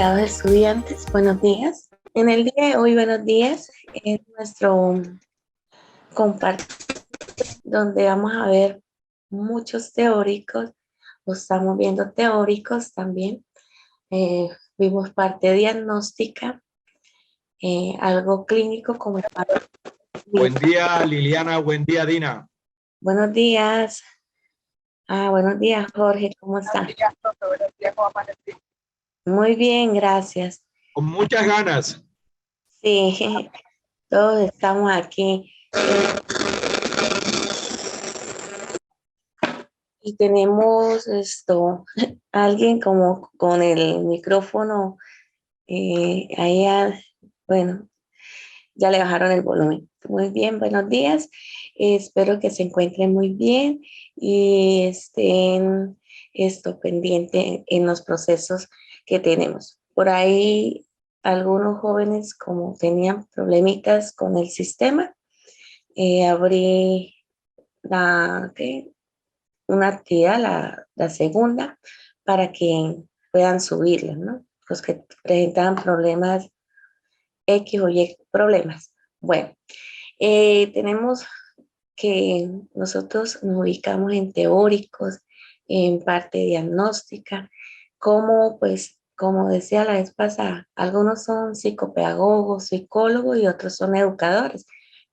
Apreciados estudiantes, buenos días. En el día de hoy, buenos días, es nuestro compartir donde vamos a ver muchos teóricos, o estamos viendo teóricos también. Vimos parte diagnóstica, algo clínico como el paro. Buen día, Liliana. Buen día, Dina. Buenos días. Buenos días, Jorge. ¿Cómo está? Buenos días, profe. Buenos días, ¿cómo amanecí? Muy bien, gracias. Con muchas ganas. Sí, todos estamos aquí. Y tenemos alguien como con el micrófono ahí, bueno, ya le bajaron el volumen. Muy bien, buenos días. Espero que se encuentren muy bien y estén pendiente en los procesos que tenemos. Por ahí algunos jóvenes como tenían problemitas con el sistema, abrí una actividad, la segunda, para que puedan subirla, ¿no? Los que presentaban problemas, X o Y problemas. Bueno, tenemos que nosotros nos ubicamos en teóricos, en parte diagnóstica, como pues, como decía la vez pasada, algunos son psicopedagogos, psicólogos y otros son educadores,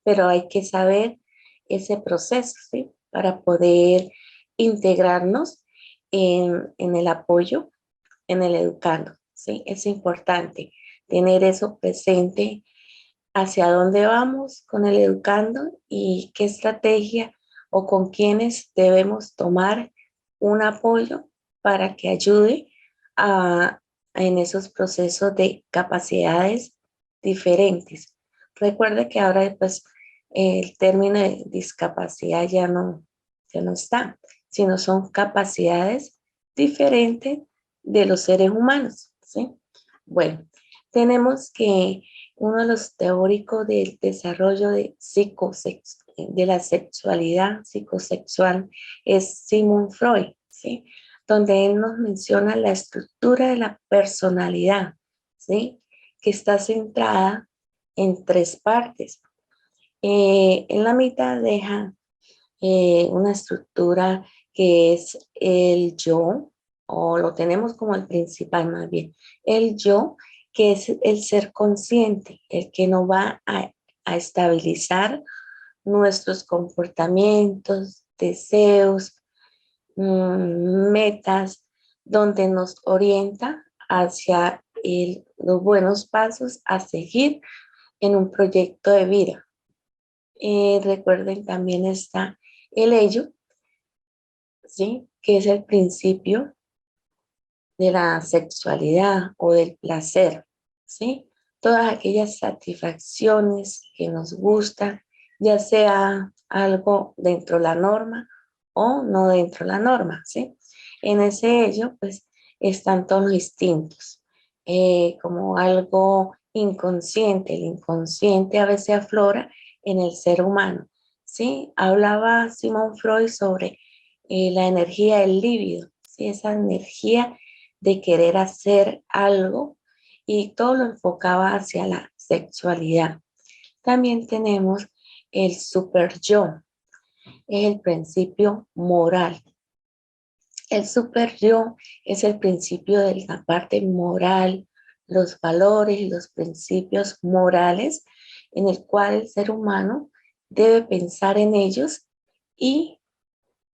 pero hay que saber ese proceso, ¿sí? Para poder integrarnos en el apoyo, en el educando, ¿sí? Es importante tener eso presente, hacia dónde vamos con el educando y qué estrategia o con quiénes debemos tomar un apoyo para que ayude en esos procesos de capacidades diferentes. Recuerde que ahora pues el término de discapacidad ya no está, sino son capacidades diferentes de los seres humanos, ¿sí? Bueno, tenemos que uno de los teóricos del desarrollo de la sexualidad psicosexual es Sigmund Freud, ¿sí? Donde él nos menciona la estructura de la personalidad, ¿sí? Que está centrada en tres partes. En la mitad deja una estructura que es el yo, o lo tenemos como el principal más bien, el yo, que es el ser consciente, el que nos va a estabilizar nuestros comportamientos, deseos, metas, donde nos orienta hacia los buenos pasos a seguir en un proyecto de vida. Recuerden, también está el ello, ¿sí? Que es el principio de la sexualidad o del placer, ¿sí? Todas aquellas satisfacciones que nos gustan, ya sea algo dentro de la norma o no dentro de la norma, ¿sí? En ese ello, pues, están todos los instintos, como algo inconsciente. El inconsciente a veces aflora en el ser humano, ¿sí? Hablaba Sigmund Freud sobre la energía del líbido, ¿sí? Esa energía de querer hacer algo, y todo lo enfocaba hacia la sexualidad. También tenemos el super yo, es el principio moral. El super yo es el principio de la parte moral, los valores y los principios morales en el cual el ser humano debe pensar en ellos y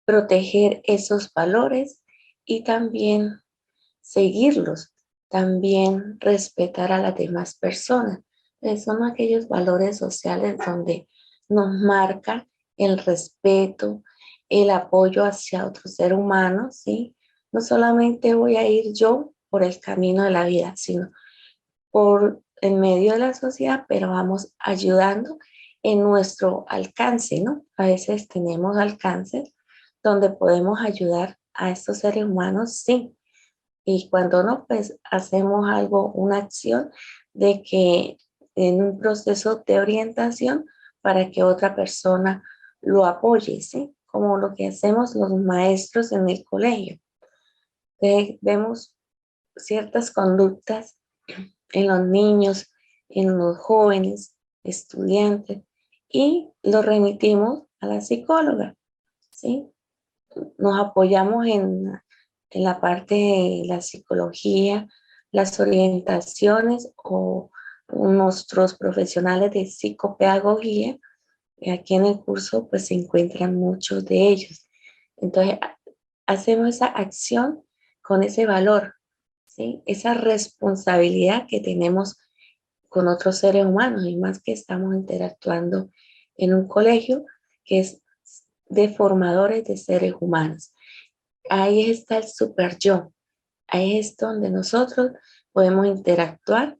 proteger esos valores y también seguirlos, también respetar a las demás personas. Son aquellos valores sociales donde nos marca el respeto, el apoyo hacia otro ser humano, ¿sí? No solamente voy a ir yo por el camino de la vida, sino por en medio de la sociedad, pero vamos ayudando en nuestro alcance, ¿no? A veces tenemos alcances donde podemos ayudar a estos seres humanos, sí, y cuando no, pues hacemos algo, una acción de que en un proceso de orientación para que otra persona lo apoye, ¿sí? Como lo que hacemos los maestros en el colegio. Vemos ciertas conductas en los niños, en los jóvenes, estudiantes, y lo remitimos a la psicóloga, ¿sí? Nos apoyamos en la parte de la psicología, las orientaciones o nuestros profesionales de psicopedagogía. Aquí en el curso pues se encuentran muchos de ellos. Entonces hacemos esa acción con ese valor, ¿sí? Esa responsabilidad que tenemos con otros seres humanos y más que estamos interactuando en un colegio que es de formadores de seres humanos. Ahí está el super yo. Ahí es donde nosotros podemos interactuar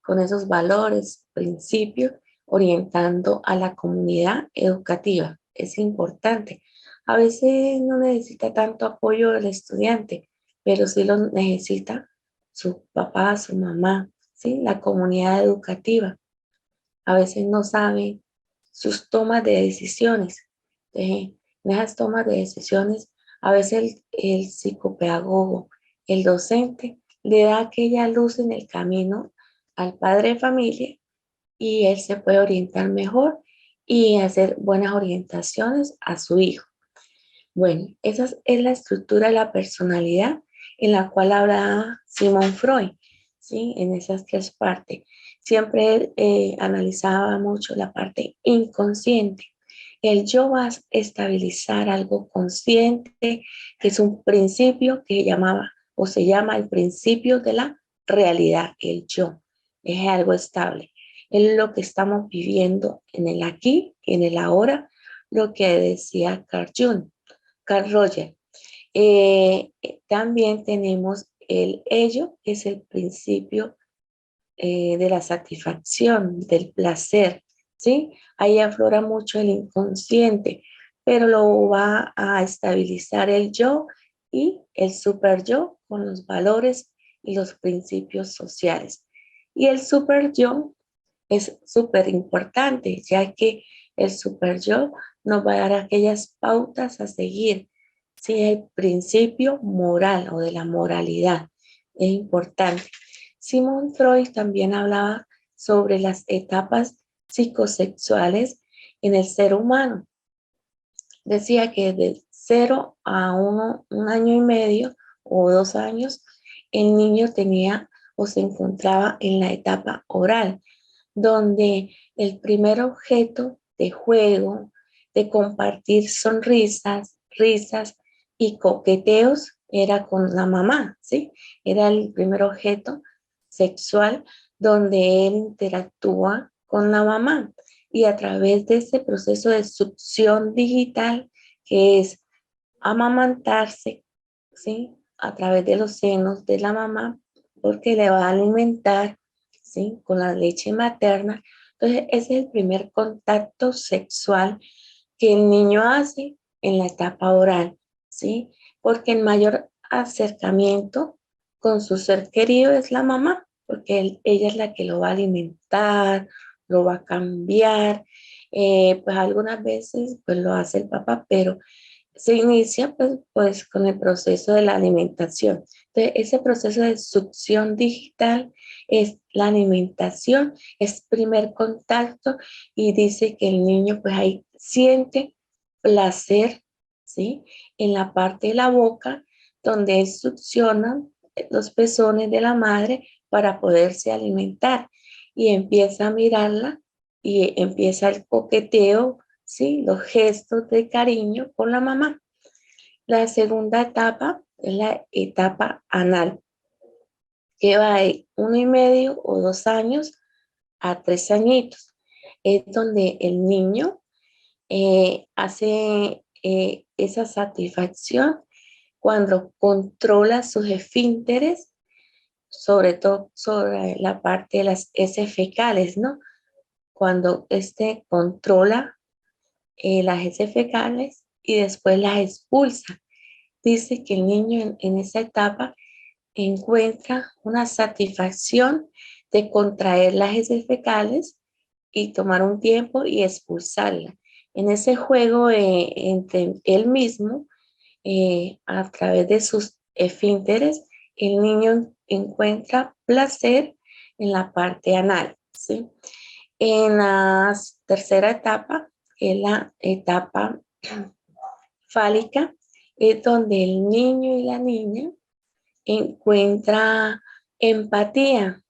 con esos valores, principios, orientando a la comunidad educativa. Es importante. A veces no necesita tanto apoyo del estudiante, pero sí lo necesita su papá, su mamá, ¿sí? La comunidad educativa. A veces no sabe sus tomas de decisiones. En esas tomas de decisiones, a veces el psicopedagogo, el docente, le da aquella luz en el camino al padre de familia y él se puede orientar mejor y hacer buenas orientaciones a su hijo. Bueno, esa es la estructura de la personalidad en la cual habla Sigmund Freud, ¿sí? En esas tres partes. Siempre él analizaba mucho la parte inconsciente. El yo va a estabilizar algo consciente, que es un principio que llamaba o se llama el principio de la realidad, el yo. Es algo estable. Es lo que estamos viviendo en el aquí, en el ahora, lo que decía Carl Jung. Carl Roger. También tenemos el ello, que es el principio de la satisfacción, del placer, ¿sí? Ahí aflora mucho el inconsciente, pero lo va a estabilizar el yo y el super yo con los valores y los principios sociales. Y el super yo es súper importante, ya que el super yo nos va a dar aquellas pautas a seguir. Sí, el principio moral o de la moralidad es importante. Sigmund Freud también hablaba sobre las etapas psicosexuales en el ser humano. Decía que de 0 a un año y medio o 2 años, el niño tenía o se encontraba en la etapa oral, donde el primer objeto de juego, de compartir sonrisas, risas y coqueteos era con la mamá, ¿sí? Era el primer objeto sexual donde él interactúa con la mamá y a través de ese proceso de succión digital que es amamantarse, ¿sí? A través de los senos de la mamá porque le va a alimentar, ¿sí? Con la leche materna. Entonces, ese es el primer contacto sexual que el niño hace en la etapa oral, ¿sí? Porque el mayor acercamiento con su ser querido es la mamá, porque ella es la que lo va a alimentar, lo va a cambiar, pues algunas veces pues lo hace el papá, pero se inicia pues con el proceso de la alimentación. Entonces, ese proceso de succión digital es la alimentación, es primer contacto y dice que el niño pues ahí siente placer, ¿sí? En la parte de la boca donde él succiona los pezones de la madre para poderse alimentar y empieza a mirarla y empieza el coqueteo, ¿sí? Los gestos de cariño con la mamá. La segunda etapa es la etapa anal, que va de 1 y medio o 2 años a 3 añitos. Es donde el niño hace esa satisfacción cuando controla sus esfínteres, sobre todo sobre la parte de las heces fecales, ¿no? Cuando controla las heces fecales y después las expulsa. Dice que el niño en esa etapa encuentra una satisfacción de contraer las heces fecales y tomar un tiempo y expulsarla. En ese juego entre él mismo, a través de sus esfínteres, el niño encuentra placer en la parte anal, ¿sí? En la tercera etapa, que es la etapa fálica, es donde el niño y la niña encuentra empatía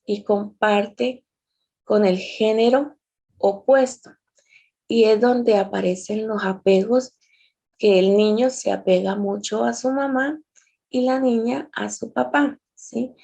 y comparte con el género opuesto. Y es donde aparecen los apegos, que el niño se apega mucho a su mamá y la niña a su papá, ¿sí?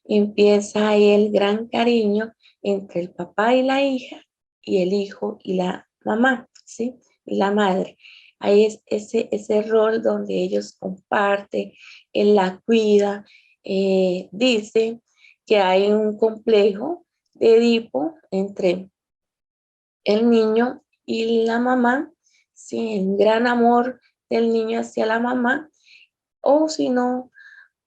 Empieza ahí el gran cariño entre el papá y la hija y el hijo y la mamá, ¿sí? Y la madre. Ahí es ese rol donde ellos comparten, él la cuida, dice que hay un complejo de Edipo entre el niño y la mamá, ¿sí? El gran amor del niño hacia la mamá, o si no,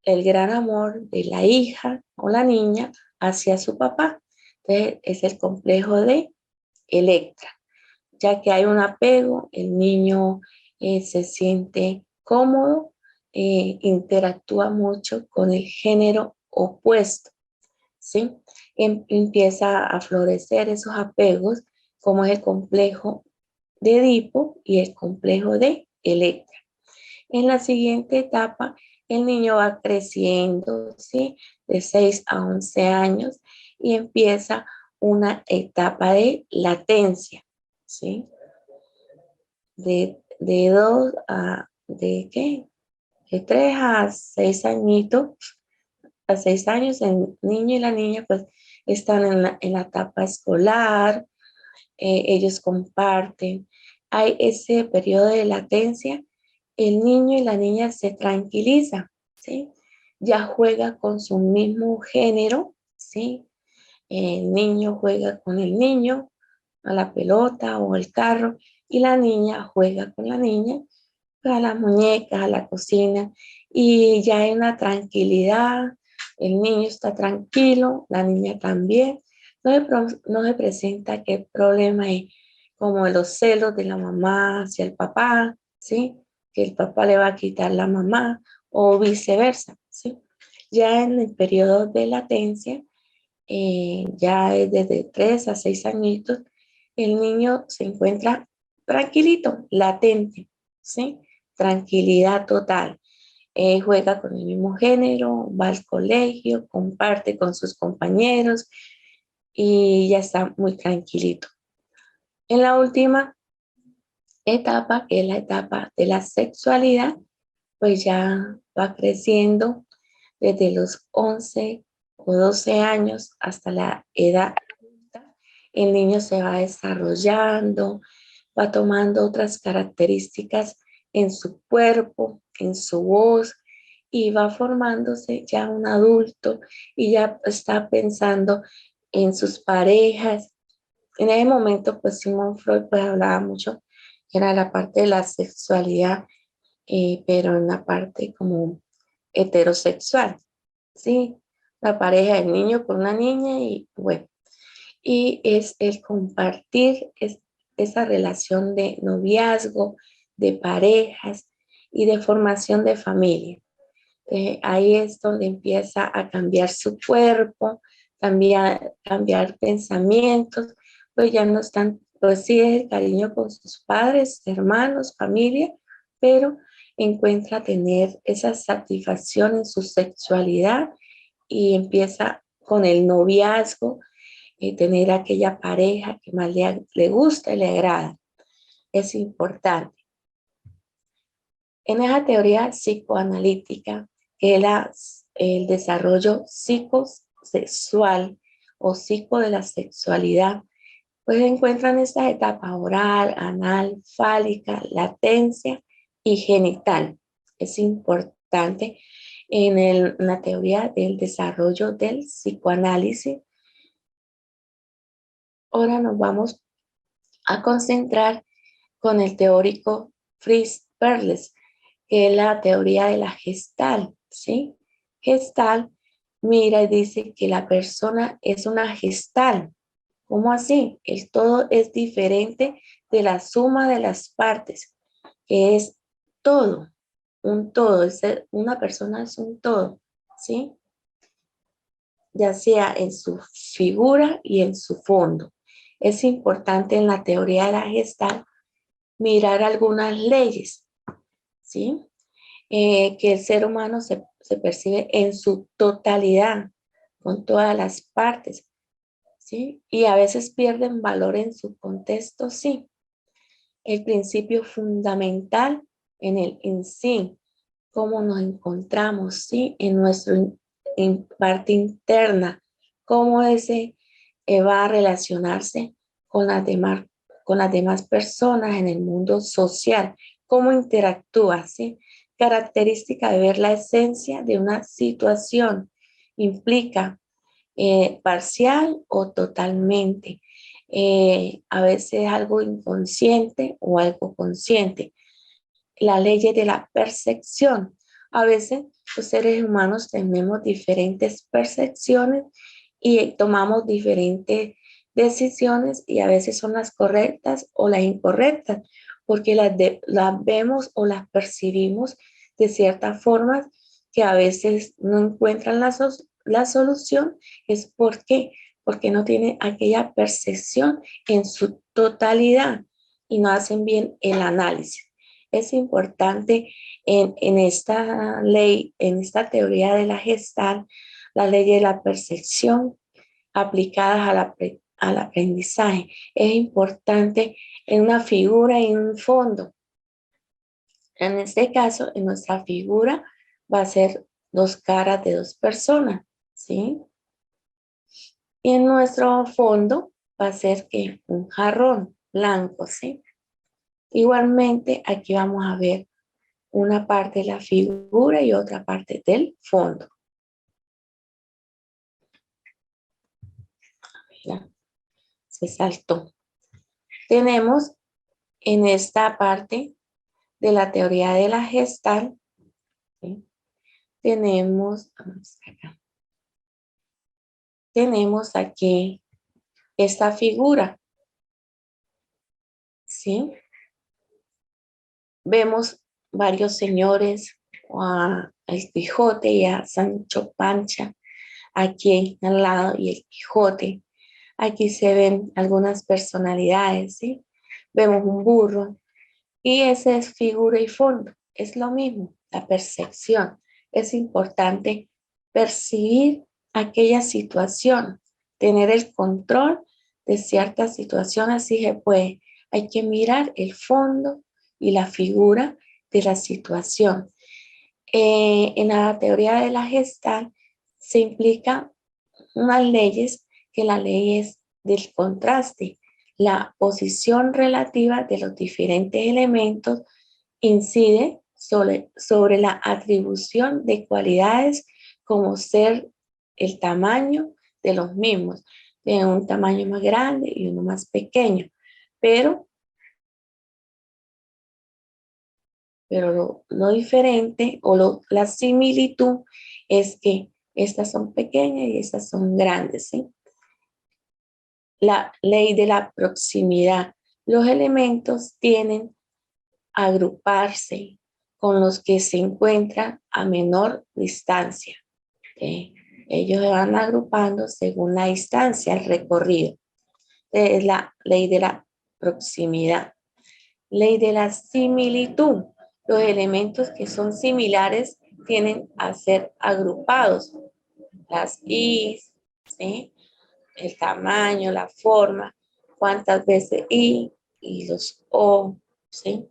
el gran amor de la hija o la niña hacia su papá. Entonces, es el complejo de Electra, ya que hay un apego, el niño se siente cómodo, interactúa mucho con el género opuesto, ¿sí? Empieza a florecer esos apegos, como es el complejo de Edipo y el complejo de Electra. En la siguiente etapa, el niño va creciendo, ¿sí? De 6 a 11 años y empieza una etapa de latencia, ¿sí? De 2 a, ¿de qué? De 3 a 6 añitos, a 6 años, el niño y la niña pues están en la etapa escolar, ellos comparten. Hay ese periodo de latencia, el niño y la niña se tranquilizan, ¿sí? Ya juega con su mismo género, ¿sí? El niño juega con el niño, a la pelota o el carro, y la niña juega con la niña, a las muñecas, a la cocina, y ya hay una tranquilidad, el niño está tranquilo, la niña también, no se presenta qué problema hay, como los celos de la mamá hacia el papá, ¿sí? Que el papá le va a quitar la mamá, o viceversa, ¿sí? Ya en el periodo de latencia, ya es desde 3 a 6 añitos, el niño se encuentra tranquilito, latente, ¿sí? Tranquilidad total. Juega con el mismo género, va al colegio, comparte con sus compañeros y ya está muy tranquilito. En la última etapa, que es la etapa de la sexualidad, pues ya va creciendo desde los 11 o 12 años hasta la edad adulta. El niño se va desarrollando, va tomando otras características en su cuerpo, en su voz, y va formándose ya un adulto y ya está pensando en sus parejas. En ese momento, pues Sigmund Freud pues hablaba mucho, era la parte de la sexualidad, pero en la parte como heterosexual, ¿sí? La pareja del niño con una niña y bueno, y es el compartir esa relación de noviazgo, de parejas y de formación de familia. Ahí es donde empieza a cambiar su cuerpo, cambiar pensamientos, pues ya no están, pues sí es el cariño con sus padres, hermanos, familia, pero encuentra tener esa satisfacción en su sexualidad y empieza con el noviazgo, tener aquella pareja que más le gusta y le agrada. Es importante. En esa teoría psicoanalítica, que es el desarrollo psicosexual o psico de la sexualidad, pues encuentran esta etapa oral, anal, fálica, latencia y genital. Es importante en la teoría del desarrollo del psicoanálisis. Ahora nos vamos a concentrar con el teórico Fritz Perls, que es la teoría de la gestal, ¿sí? Gestal mira y dice que la persona es una gestal. ¿Cómo así? El todo es diferente de la suma de las partes, que es todo, un todo, una persona es un todo, ¿sí? ya sea en su figura y en su fondo. Es importante en la teoría de la Gestalt mirar algunas leyes, ¿sí? Que el ser humano se percibe en su totalidad, con todas las partes, ¿sí? Y a veces pierden valor en su contexto, sí. El principio fundamental en el en sí, cómo nos encontramos, ¿sí? En nuestra parte interna, cómo ese va a relacionarse con las demás personas en el mundo social, cómo interactúa, ¿sí? Característica de ver la esencia de una situación implica parcial o totalmente. A veces algo inconsciente o algo consciente. La ley de la percepción. A veces los seres humanos tenemos diferentes percepciones y tomamos diferentes decisiones y a veces son las correctas o las incorrectas porque las vemos o las percibimos de cierta forma que a veces no encuentran la solución. Es porque no tienen aquella percepción en su totalidad y no hacen bien el análisis. Es importante en esta ley, en esta teoría de la Gestalt, la ley de la percepción aplicadas al aprendizaje. Es importante en una figura y en un fondo. En este caso, en nuestra figura va a ser dos caras de dos personas, ¿sí? Y en nuestro fondo va a ser que un jarrón blanco, ¿sí? Igualmente, aquí vamos a ver una parte de la figura y otra parte del fondo. Mira, se saltó. Tenemos en esta parte de la teoría de la Gestalt, ¿sí? Tenemos aquí esta figura, ¿sí? Vemos varios señores, a el Quijote y a Sancho Panza, aquí al lado y el Quijote. Aquí se ven algunas personalidades, ¿sí? Vemos un burro y ese es figura y fondo. Es lo mismo, la percepción. Es importante percibir aquella situación, tener el control de ciertas situaciones, si se puede. Hay que mirar el fondo y la figura de la situación. En la teoría de la Gestalt se implica unas leyes que la ley es del contraste. La posición relativa de los diferentes elementos incide sobre la atribución de cualidades como ser el tamaño de los mismos, de un tamaño más grande y uno más pequeño. Pero lo diferente o la similitud es que estas son pequeñas y estas son grandes, ¿sí? La ley de la proximidad. Los elementos tienen a agruparse con los que se encuentran a menor distancia. ¿Okay? Ellos se van agrupando según la distancia, el recorrido. Es la ley de la proximidad. Ley de la similitud. Los elementos que son similares tienen a ser agrupados. Las is, ¿sí? El tamaño, la forma, cuántas veces y los o, ¿sí?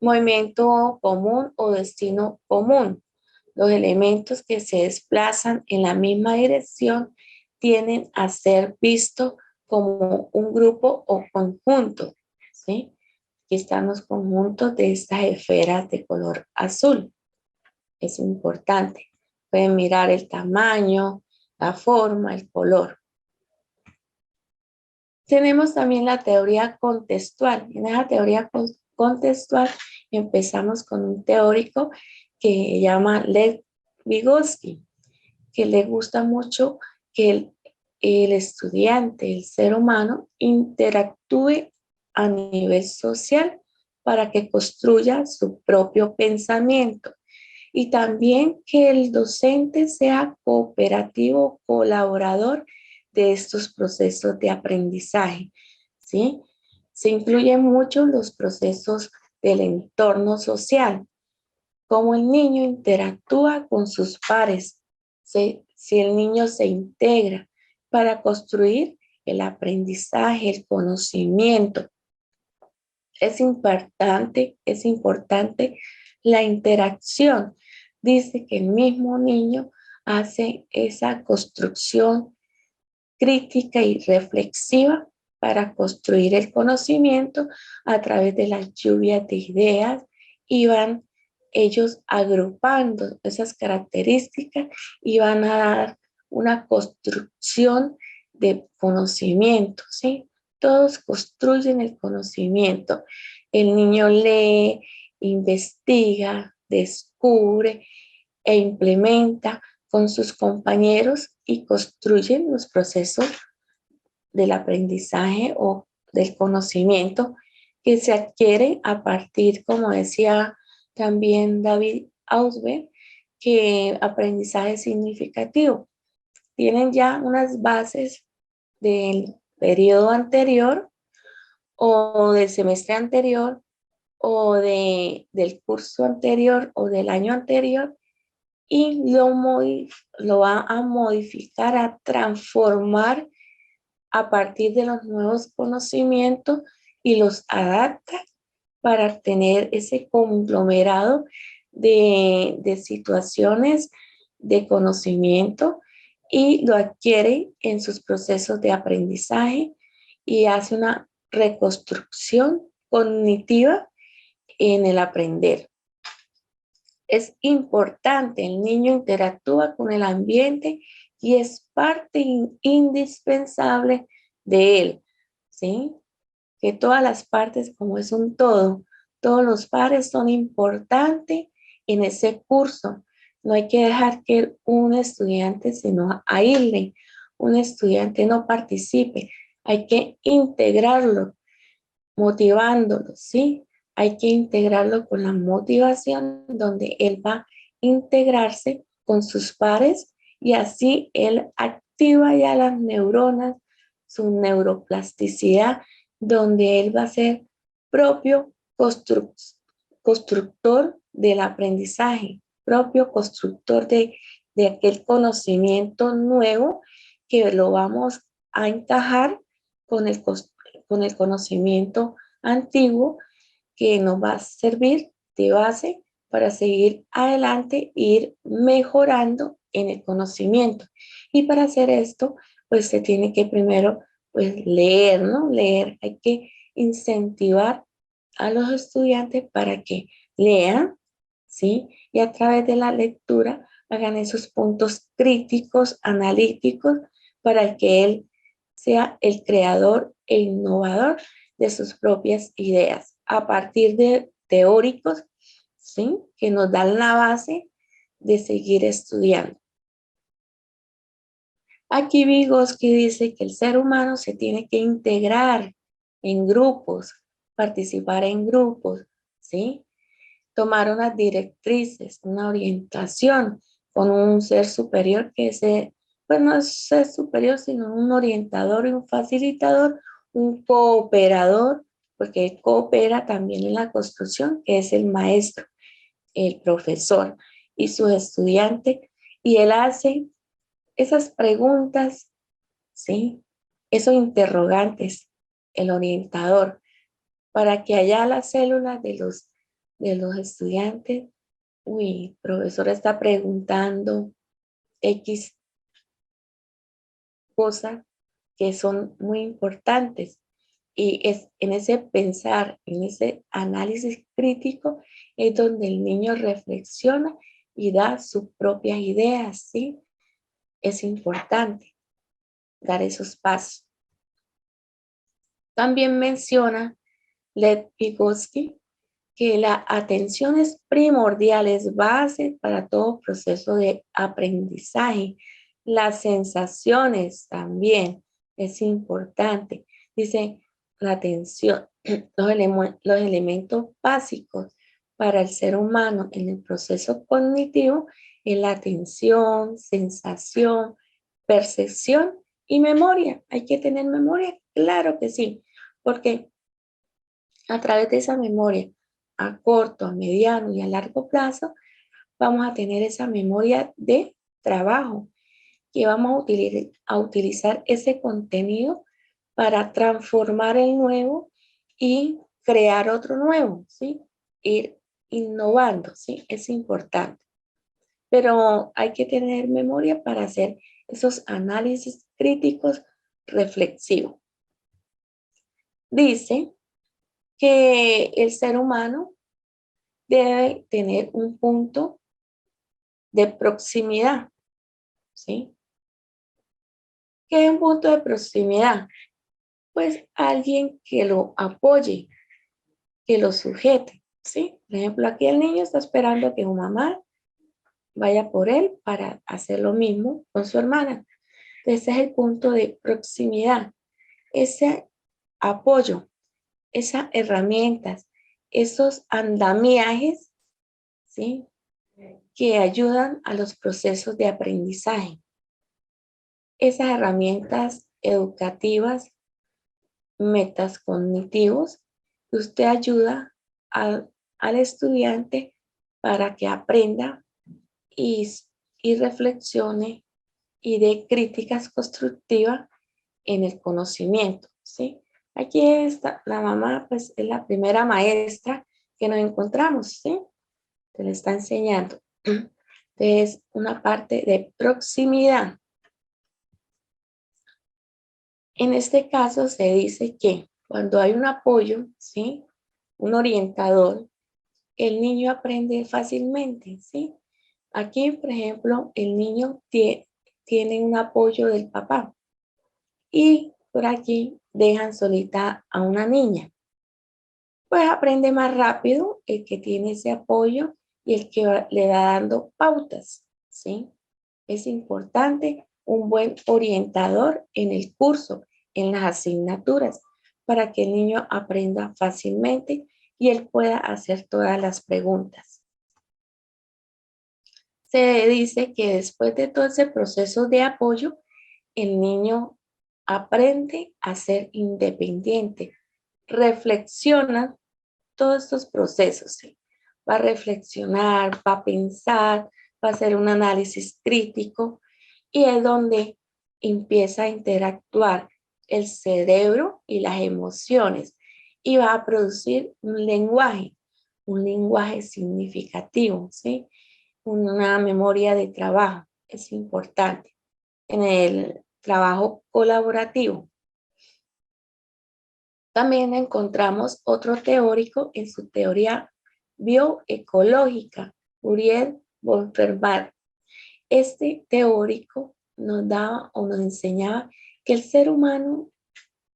Movimiento común o destino común. Los elementos que se desplazan en la misma dirección tienden a ser vistos como un grupo o conjunto, ¿sí? Aquí están los conjuntos de estas esferas de color azul. Es importante. Pueden mirar el tamaño, la forma, el color. Tenemos también la teoría contextual. En esa teoría contextual empezamos con un teórico que llama Lev Vygotsky, que le gusta mucho que el estudiante, el ser humano, interactúe a nivel social para que construya su propio pensamiento. y también que el docente sea cooperativo, colaborador de estos procesos de aprendizaje, ¿sí? Se incluyen mucho los procesos del entorno social, cómo el niño interactúa con sus pares, si el niño se integra para construir el aprendizaje, el conocimiento. Es importante la interacción. Dice que el mismo niño hace esa construcción crítica y reflexiva para construir el conocimiento a través de las lluvias de ideas y van ellos agrupando esas características y van a dar una construcción de conocimiento, ¿sí? Todos construyen el conocimiento. El niño lee, investiga, descubre e implementa con sus compañeros y construyen los procesos del aprendizaje o del conocimiento que se adquiere a partir, como decía también David Ausberg, que aprendizaje significativo. Tienen ya unas bases del periodo anterior o del semestre anterior o del curso anterior o del año anterior y lo va a modificar, a transformar a partir de los nuevos conocimientos y los adapta para tener ese conglomerado de situaciones de conocimiento y lo adquiere en sus procesos de aprendizaje y hace una reconstrucción cognitiva en el aprender. Es importante, el niño interactúa con el ambiente y es parte indispensable de él, ¿sí? Que todas las partes, como es un todo, todos los pares son importantes en ese curso. No hay que dejar que un estudiante se nos aísle, un estudiante no participe. Hay que integrarlo, motivándolo, ¿sí? Hay que integrarlo con la motivación donde él va a integrarse con sus pares y así él activa ya las neuronas, su neuroplasticidad, donde él va a ser propio constructor del aprendizaje, propio constructor de aquel conocimiento nuevo que lo vamos a encajar con el conocimiento antiguo que nos va a servir de base para seguir adelante e ir mejorando en el conocimiento. Y para hacer esto, pues se tiene que primero pues leer, ¿no? Leer, hay que incentivar a los estudiantes para que lean, ¿sí? Y a través de la lectura hagan esos puntos críticos, analíticos, para que él sea el creador e innovador de sus propias ideas a partir de teóricos, ¿sí? Que nos dan la base de seguir estudiando. Aquí Vygotsky dice que el ser humano se tiene que integrar en grupos, participar en grupos, ¿sí? Tomar unas directrices, una orientación con un ser superior que pues no es ser superior, sino un orientador y un facilitador, un cooperador, porque él coopera también en la construcción, que es el maestro, el profesor y sus estudiantes, y él hace esas preguntas, ¿sí? Esos interrogantes, el orientador, para que allá las células de los estudiantes, uy, el profesor está preguntando X cosas que son muy importantes. Y es en ese pensar, en ese análisis crítico, es donde el niño reflexiona y da sus propias ideas, ¿sí? Es importante dar esos pasos. También menciona Lev Vygotsky que la atención es primordial, es base para todo proceso de aprendizaje. Las sensaciones también es importante. Dice la atención, los elementos básicos para el ser humano en el proceso cognitivo es la atención, sensación, percepción y memoria. ¿Hay que tener memoria? Claro que sí, porque a través de esa memoria a corto, a mediano y a largo plazo, vamos a tener esa memoria de trabajo que vamos a utilizar ese contenido para transformar el nuevo y crear otro nuevo, ¿sí? Ir innovando, ¿sí? Es importante. Pero hay que tener memoria para hacer esos análisis críticos reflexivos. Dice que el ser humano debe tener un punto de proximidad, ¿sí? ¿Qué es un punto de proximidad? Pues alguien que lo apoye, que lo sujete, ¿sí? Por ejemplo, aquí el niño está esperando que su mamá vaya por él para hacer lo mismo con su hermana. Ese es el punto de proximidad, ese apoyo, esas herramientas, esos andamiajes, ¿sí? Que ayudan a los procesos de aprendizaje. Esas herramientas educativas, metas cognitivos, que usted ayuda al estudiante para que aprenda y, y reflexione y dé críticas constructivas en el conocimiento, ¿sí? Aquí está la mamá, pues es la primera maestra que nos encontramos, ¿sí? Se le está enseñando. Es una parte de proximidad. En este caso se dice que cuando hay un apoyo, ¿sí? Un orientador, el niño aprende fácilmente, ¿sí? Aquí, por ejemplo, el niño tiene un apoyo del papá y por aquí dejan solita a una niña. Pues aprende más rápido el que tiene ese apoyo y el que le va dando pautas, ¿sí? Es importante un buen orientador en el curso, en las asignaturas, para que el niño aprenda fácilmente y él pueda hacer todas las preguntas. Se dice que después de todo ese proceso de apoyo, el niño aprende a ser independiente, reflexiona todos estos procesos, ¿sí? Va a reflexionar, va a pensar, va a hacer un análisis crítico y es donde empieza a interactuar el cerebro y las emociones y va a producir un lenguaje significativo, ¿sí? Una memoria de trabajo, es importante en el trabajo colaborativo. También encontramos otro teórico en su teoría bioecológica, Uriel Wolferbach. Este teórico nos daba o nos enseñaba que el ser humano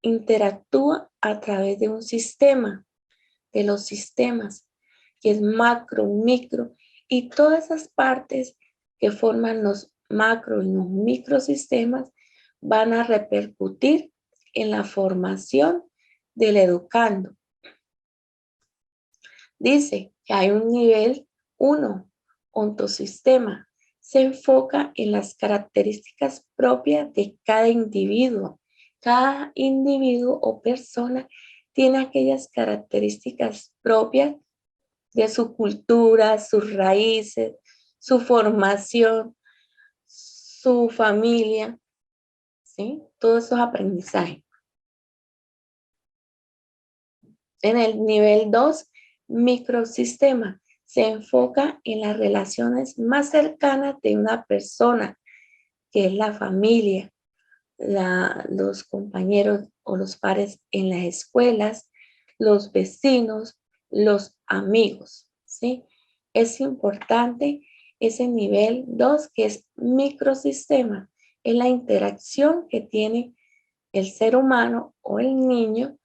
interactúa a través de un sistema, de los sistemas, que es macro, micro, y todas esas partes que forman los macro y los microsistemas van a repercutir en la formación del educando. Dice que hay un nivel 1, ontosistema. Se enfoca en las características propias de cada individuo. Cada individuo o persona tiene aquellas características propias de su cultura, sus raíces, su formación, su familia, ¿sí? Todos esos aprendizajes. En el nivel 2, microsistema, se enfoca en las relaciones más cercanas de una persona, que es la familia, los compañeros o los pares en las escuelas, los vecinos, los amigos, ¿sí? Es importante ese nivel 2 que es microsistema, es la interacción que tiene el ser humano o el niño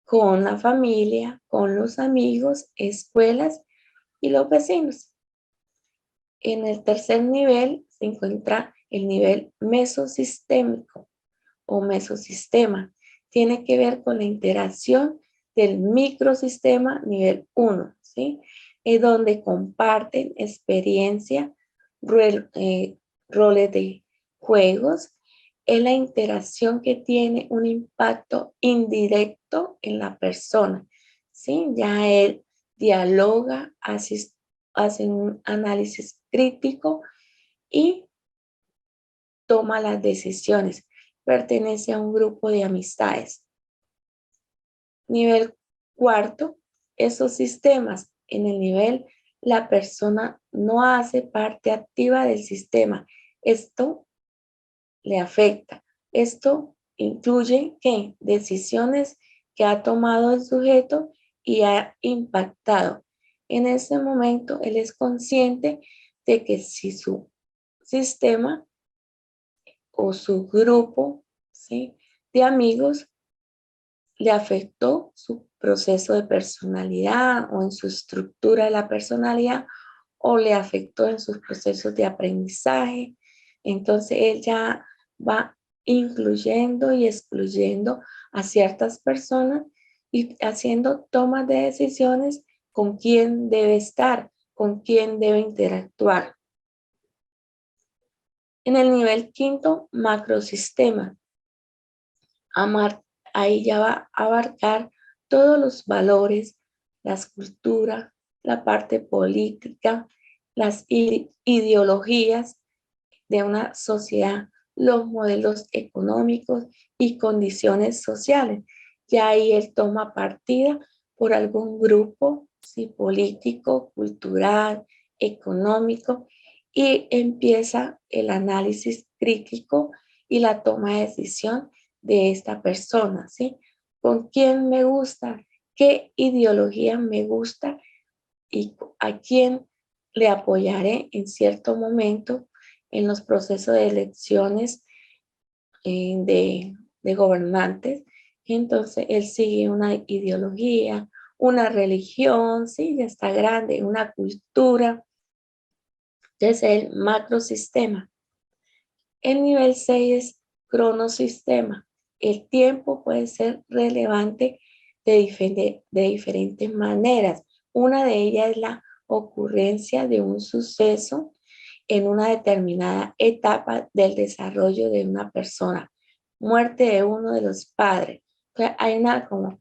con la familia, con los amigos, escuelas y los vecinos. En el tercer nivel se encuentra el nivel mesosistémico o mesosistema. Tiene que ver con la interacción del microsistema nivel 1, ¿sí? donde comparten experiencia, roles de juegos. Es la interacción que tiene un impacto indirecto en la persona, ¿sí? Ya él dialoga, hace un análisis crítico y toma las decisiones. Pertenece a un grupo de amistades. Nivel cuarto, esos sistemas. En el nivel, la persona no hace parte activa del sistema. Esto le afecta. Esto incluye ¿qué? Decisiones que ha tomado el sujeto y ha impactado. En ese momento, él es consciente de que si su sistema o su grupo, ¿sí?, de amigos le afectó su proceso de personalidad o en su estructura de la personalidad o le afectó en sus procesos de aprendizaje. Entonces él ya va incluyendo y excluyendo a ciertas personas y haciendo tomas de decisiones con quién debe estar, con quién debe interactuar. En el nivel quinto, macrosistema. Ahí ya va a abarcar todos los valores, las culturas, la parte política, las ideologías de una sociedad, los modelos económicos y condiciones sociales. Ya ahí él toma partida por algún grupo, sí, político, cultural, económico, y empieza el análisis crítico y la toma de decisión de esta persona, ¿sí? ¿Con quién me gusta? ¿Qué ideología me gusta? Y a quién le apoyaré en cierto momento en los procesos de elecciones de gobernantes. Entonces, él sigue una ideología, una religión, ¿sí? Ya está grande, una cultura. Entonces, el macrosistema. El nivel 6 es cronosistema. El tiempo puede ser relevante de diferentes maneras. Una de ellas es la ocurrencia de un suceso en una determinada etapa del desarrollo de una persona. Muerte de uno de los padres. Entonces,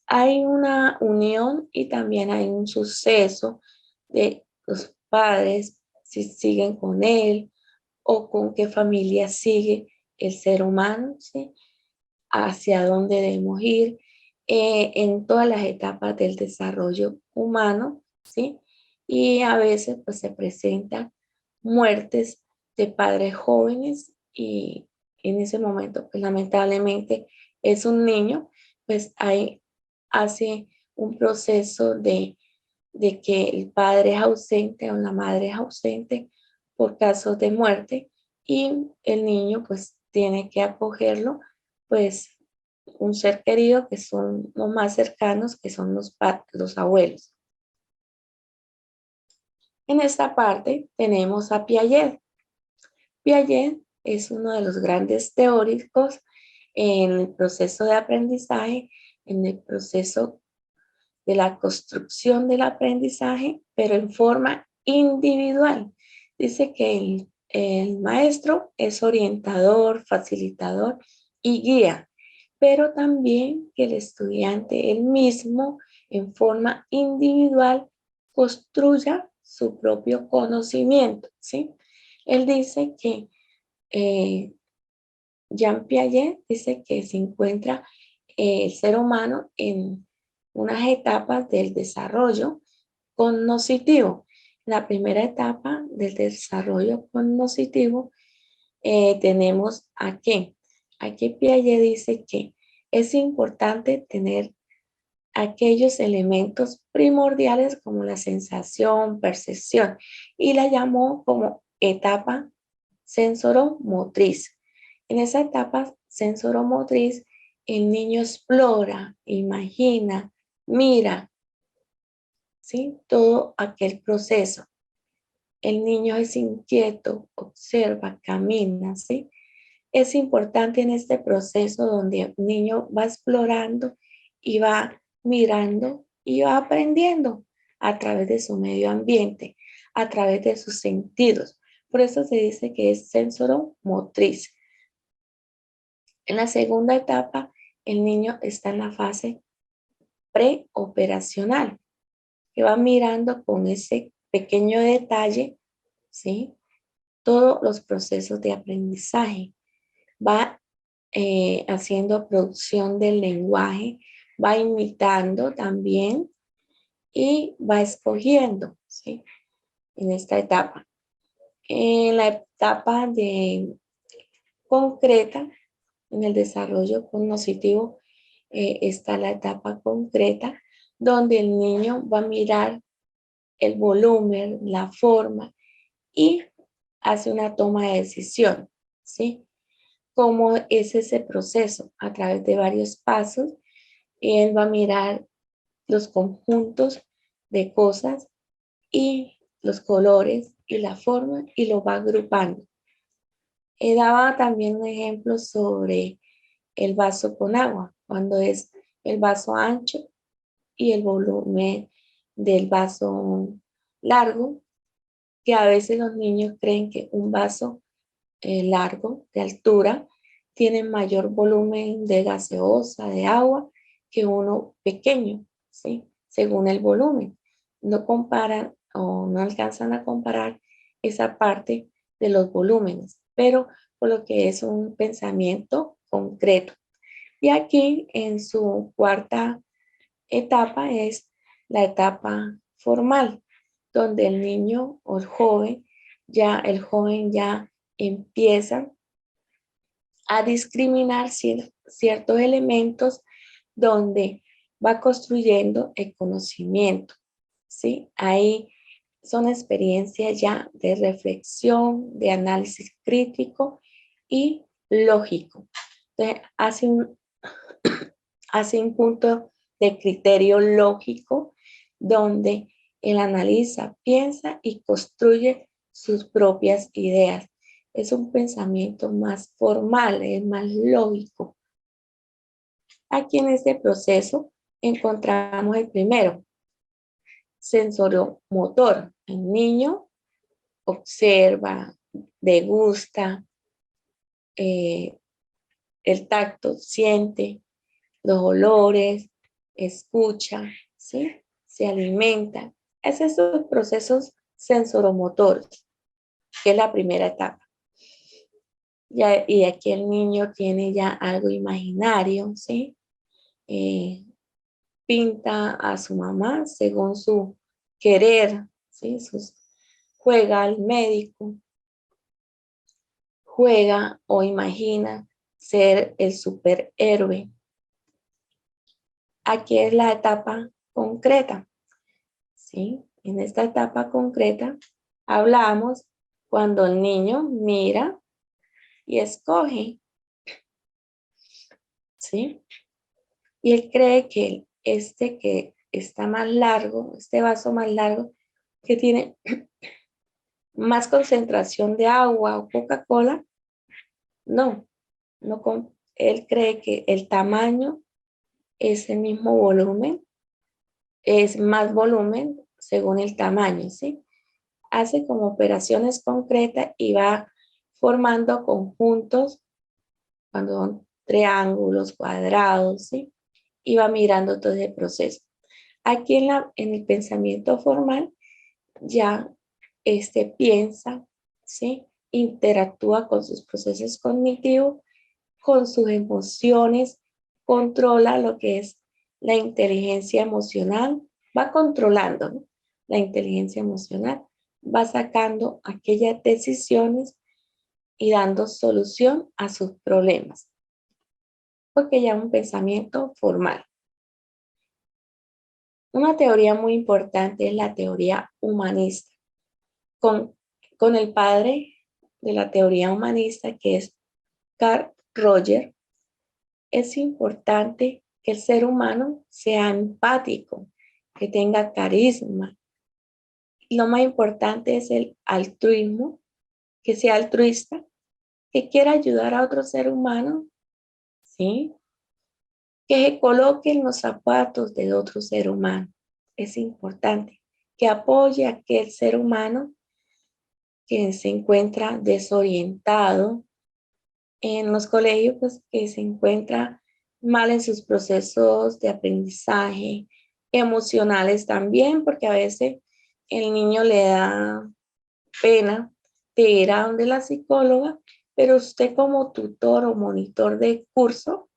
hay una unión y también hay un suceso de los padres, si siguen con él o con qué familia sigue el ser humano, ¿sí? Hacia dónde debemos ir en todas las etapas del desarrollo humano, ¿sí? Y a veces pues se presentan muertes de padres jóvenes y en ese momento pues lamentablemente es un niño, pues ahí hace un proceso de que el padre es ausente o la madre es ausente por casos de muerte y el niño pues tiene que acogerlo, pues un ser querido que son los más cercanos, que son los abuelos. En esta parte tenemos a Piaget. Piaget es uno de los grandes teóricos en el proceso de aprendizaje, en el proceso de la construcción del aprendizaje, pero en forma individual. Dice que el maestro es orientador, facilitador y guía, pero también que el estudiante él mismo, en forma individual, construya su propio conocimiento, ¿sí? Él dice que Jean Piaget dice que se encuentra el ser humano en unas etapas del desarrollo cognoscitivo. La primera etapa del desarrollo cognoscitivo tenemos aquí. Aquí Piaget dice que es importante tener aquellos elementos primordiales como la sensación, percepción, y la llamó como etapa sensoromotriz. En esa etapa sensoromotriz, el niño explora, imagina, mira, ¿sí? Todo aquel proceso. El niño es inquieto, observa, camina, ¿sí? Es importante en este proceso donde el niño va explorando y va mirando y va aprendiendo. a través de su medio ambiente, a través de sus sentidos. Por eso se dice que es sensoromotriz. En la segunda etapa, el niño está en la fase preoperacional, que va mirando con ese pequeño detalle, ¿sí? Todos los procesos de aprendizaje. Va haciendo producción del lenguaje, va imitando también y va escogiendo, ¿sí? En esta etapa. En la etapa de concreta, en el desarrollo cognitivo, está la etapa concreta, donde el niño va a mirar el volumen, la forma y hace una toma de decisión, ¿sí? ¿Cómo es ese proceso? A través de varios pasos, él va a mirar los conjuntos de cosas y los colores y la forma y lo va agrupando. Daba también un ejemplo sobre el vaso con agua, cuando es el vaso ancho y el volumen del vaso largo, que a veces los niños creen que un vaso largo de altura tiene mayor volumen de gaseosa, de agua, que uno pequeño, ¿sí? Según el volumen. No comparan o no alcanzan a comparar esa parte de los volúmenes, pero por lo que es un pensamiento concreto. Y aquí en su cuarta etapa es la etapa formal, donde el niño o el joven ya empieza a discriminar ciertos elementos donde va construyendo el conocimiento, ¿sí? Ahí son experiencias ya de reflexión, de análisis crítico y lógico. Entonces, hace un punto de criterio lógico donde él analiza, piensa y construye sus propias ideas. Es un pensamiento más formal, es más lógico. Aquí en este proceso encontramos el primero, sensoromotor. El niño observa, degusta, el tacto, siente los olores, escucha, ¿sí? Se alimenta. Esos son los procesos sensoromotores, que es la primera etapa. Ya, y aquí el niño tiene ya algo imaginario, ¿sí? Pinta a su mamá según su querer, ¿sí? Juega al médico, juega o imagina ser el superhéroe. Aquí es la etapa concreta, ¿sí? En esta etapa concreta hablamos cuando el niño mira y escoge, ¿sí? Y él cree que que está más largo, este vaso más largo, que tiene más concentración de agua o Coca-Cola, no, él cree que el tamaño es el mismo volumen, es más volumen según el tamaño, ¿sí? Hace como operaciones concretas y va formando conjuntos cuando son triángulos, cuadrados, ¿sí? Y va mirando todo el proceso. Aquí en el pensamiento formal ya piensa, ¿sí? Interactúa con sus procesos cognitivos, con sus emociones, controla lo que es la inteligencia emocional, va controlando, ¿no? La inteligencia emocional, va sacando aquellas decisiones y dando solución a sus problemas, porque ya es un pensamiento formal. Una teoría muy importante es la teoría humanista, con el padre de la teoría humanista, que es Carl Rogers. Es importante que el ser humano sea empático, que tenga carisma. Lo más importante es el altruismo, que sea altruista, que quiera ayudar a otro ser humano, ¿sí? Que se coloque en los zapatos de otro ser humano. Es importante. que apoye a aquel ser humano que se encuentra desorientado en los colegios, pues que se encuentra mal en sus procesos de aprendizaje, emocionales también, porque a veces el niño le da pena de ir a donde la psicóloga, pero usted como tutor o monitor de curso,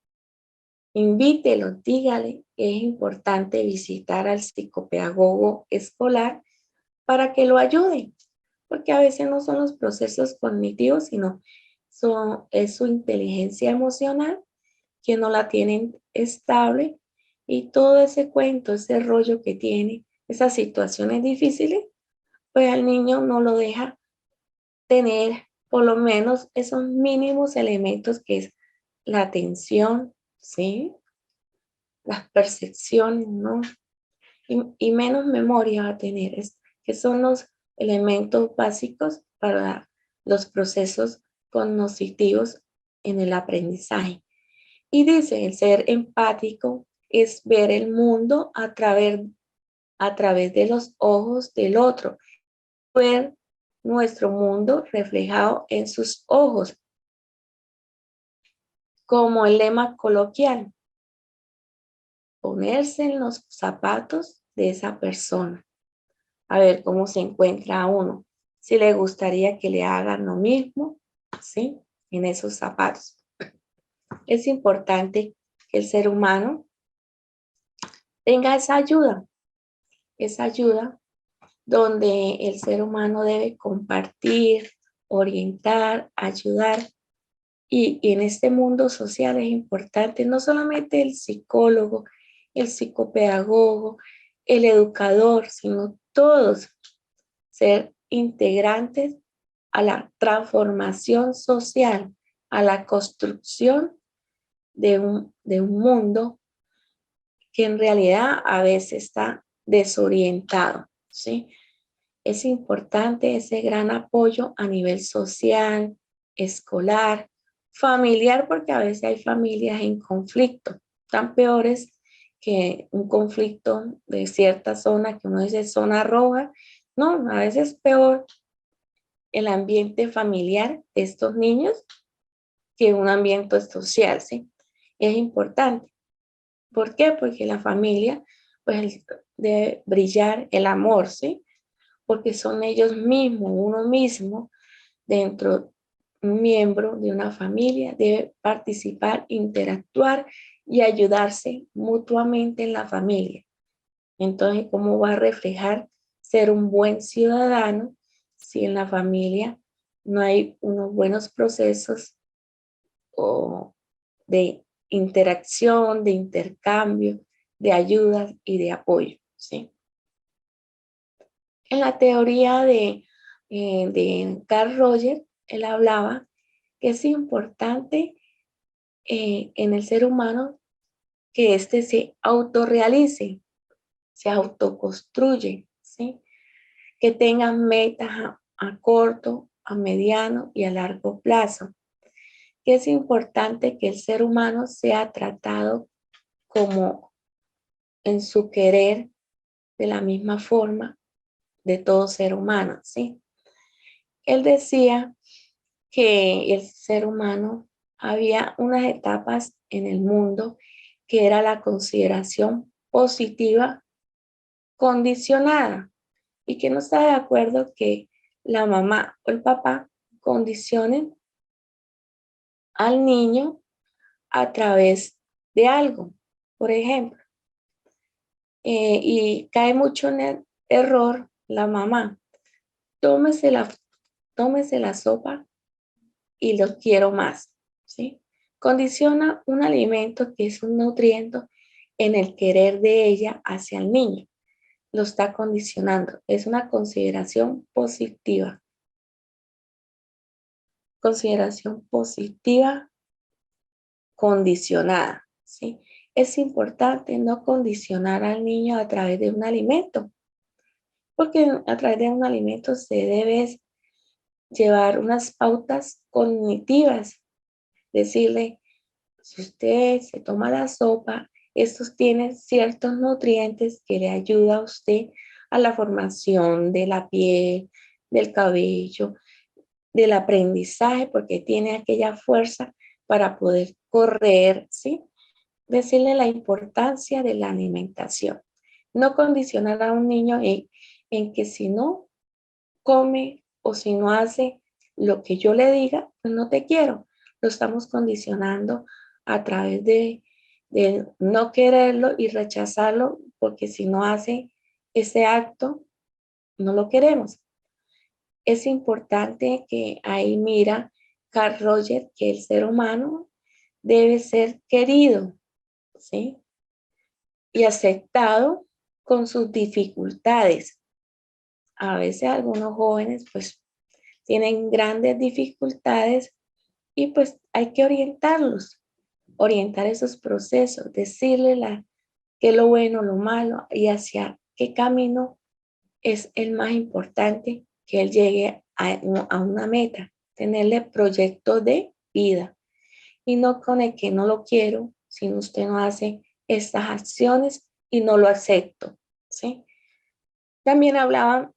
invítelo, dígale que es importante visitar al psicopedagogo escolar para que lo ayude, porque a veces no son los procesos cognitivos, sino es su inteligencia emocional que no la tienen estable y todo ese cuento, ese rollo que tiene, esas situaciones difíciles, pues al niño no lo deja tener por lo menos esos mínimos elementos que es la atención, ¿sí? Las percepciones, ¿no? Y menos memoria va a tener, que son los elementos básicos para los procesos cognitivos en el aprendizaje. Y dice, el ser empático es ver el mundo a través de los ojos del otro, ver nuestro mundo reflejado en sus ojos, como el lema coloquial, ponerse en los zapatos de esa persona, a ver cómo se encuentra uno, si le gustaría que le hagan lo mismo, ¿sí? En esos zapatos. Es importante que el ser humano tenga esa ayuda donde el ser humano debe compartir, orientar, ayudar. Y en este mundo social es importante no solamente el psicólogo, el psicopedagogo, el educador, sino todos ser integrantes a la transformación social, a la construcción de un mundo que en realidad a veces está desorientado, ¿sí? Es importante ese gran apoyo a nivel social, escolar, familiar, porque a veces hay familias en conflicto, tan peores que un conflicto de cierta zona que uno dice zona roja. No, a veces es peor el ambiente familiar de estos niños que un ambiente social, ¿sí? Es importante. ¿Por qué? Porque la familia, pues, debe brillar el amor, ¿sí? Porque son ellos mismos, uno mismo, dentro, un miembro de una familia, debe participar, interactuar y ayudarse mutuamente en la familia. Entonces, ¿cómo va a reflejar ser un buen ciudadano si en la familia no hay unos buenos procesos o de interacción, de intercambio, de ayuda y de apoyo, ¿sí? En la teoría de Carl Rogers, él hablaba que es importante en el ser humano que éste se autorrealice, se autoconstruye, ¿sí? Que tenga metas a corto, a mediano y a largo plazo. Que es importante que el ser humano sea tratado como en su querer de la misma forma de todo ser humano, ¿sí? Él decía que el ser humano había unas etapas en el mundo que era la consideración positiva condicionada y que no está de acuerdo que la mamá o el papá condicionen al niño a través de algo. Por ejemplo, y cae mucho en el error la mamá. Tómese la sopa y lo quiero más, ¿sí? Condiciona un alimento que es un nutriente en el querer de ella hacia el niño. Lo está condicionando. Es una consideración positiva. Consideración positiva condicionada, ¿sí? Es importante no condicionar al niño a través de un alimento, porque a través de un alimento se debe llevar unas pautas cognitivas, decirle, si usted se toma la sopa, estos tienen ciertos nutrientes que le ayuda a usted a la formación de la piel, del cabello, del aprendizaje, porque tiene aquella fuerza para poder correr, ¿sí? Decirle la importancia de la alimentación. No condicionar a un niño en que si no come o si no hace lo que yo le diga, pues no te quiero. Lo estamos condicionando a través de no quererlo y rechazarlo, porque si no hace ese acto, no lo queremos. Es importante que ahí mira Carl Rogers que el ser humano debe ser querido, ¿sí? Y aceptado con sus dificultades. A veces algunos jóvenes pues tienen grandes dificultades y pues hay que orientarlos, orientar esos procesos, decirle qué es lo bueno, lo malo y hacia qué camino es el más importante que él llegue a una meta, tenerle proyecto de vida y no con el que no lo quiero, si usted no hace estas acciones y no lo acepto, ¿sí? También hablaba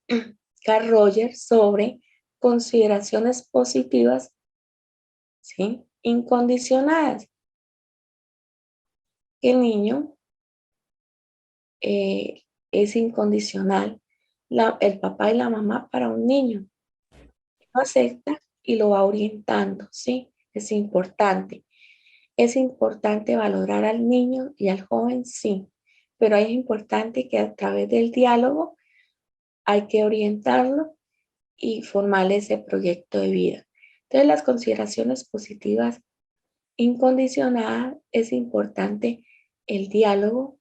Carl Rogers sobre consideraciones positivas, ¿sí? Incondicionadas. Que el niño es incondicional, el papá y la mamá para un niño. Lo acepta y lo va orientando, ¿sí? Es importante. Es importante valorar al niño y al joven, sí, pero es importante que a través del diálogo hay que orientarlo y formarle ese proyecto de vida. Entonces, las consideraciones positivas incondicionadas es importante el diálogo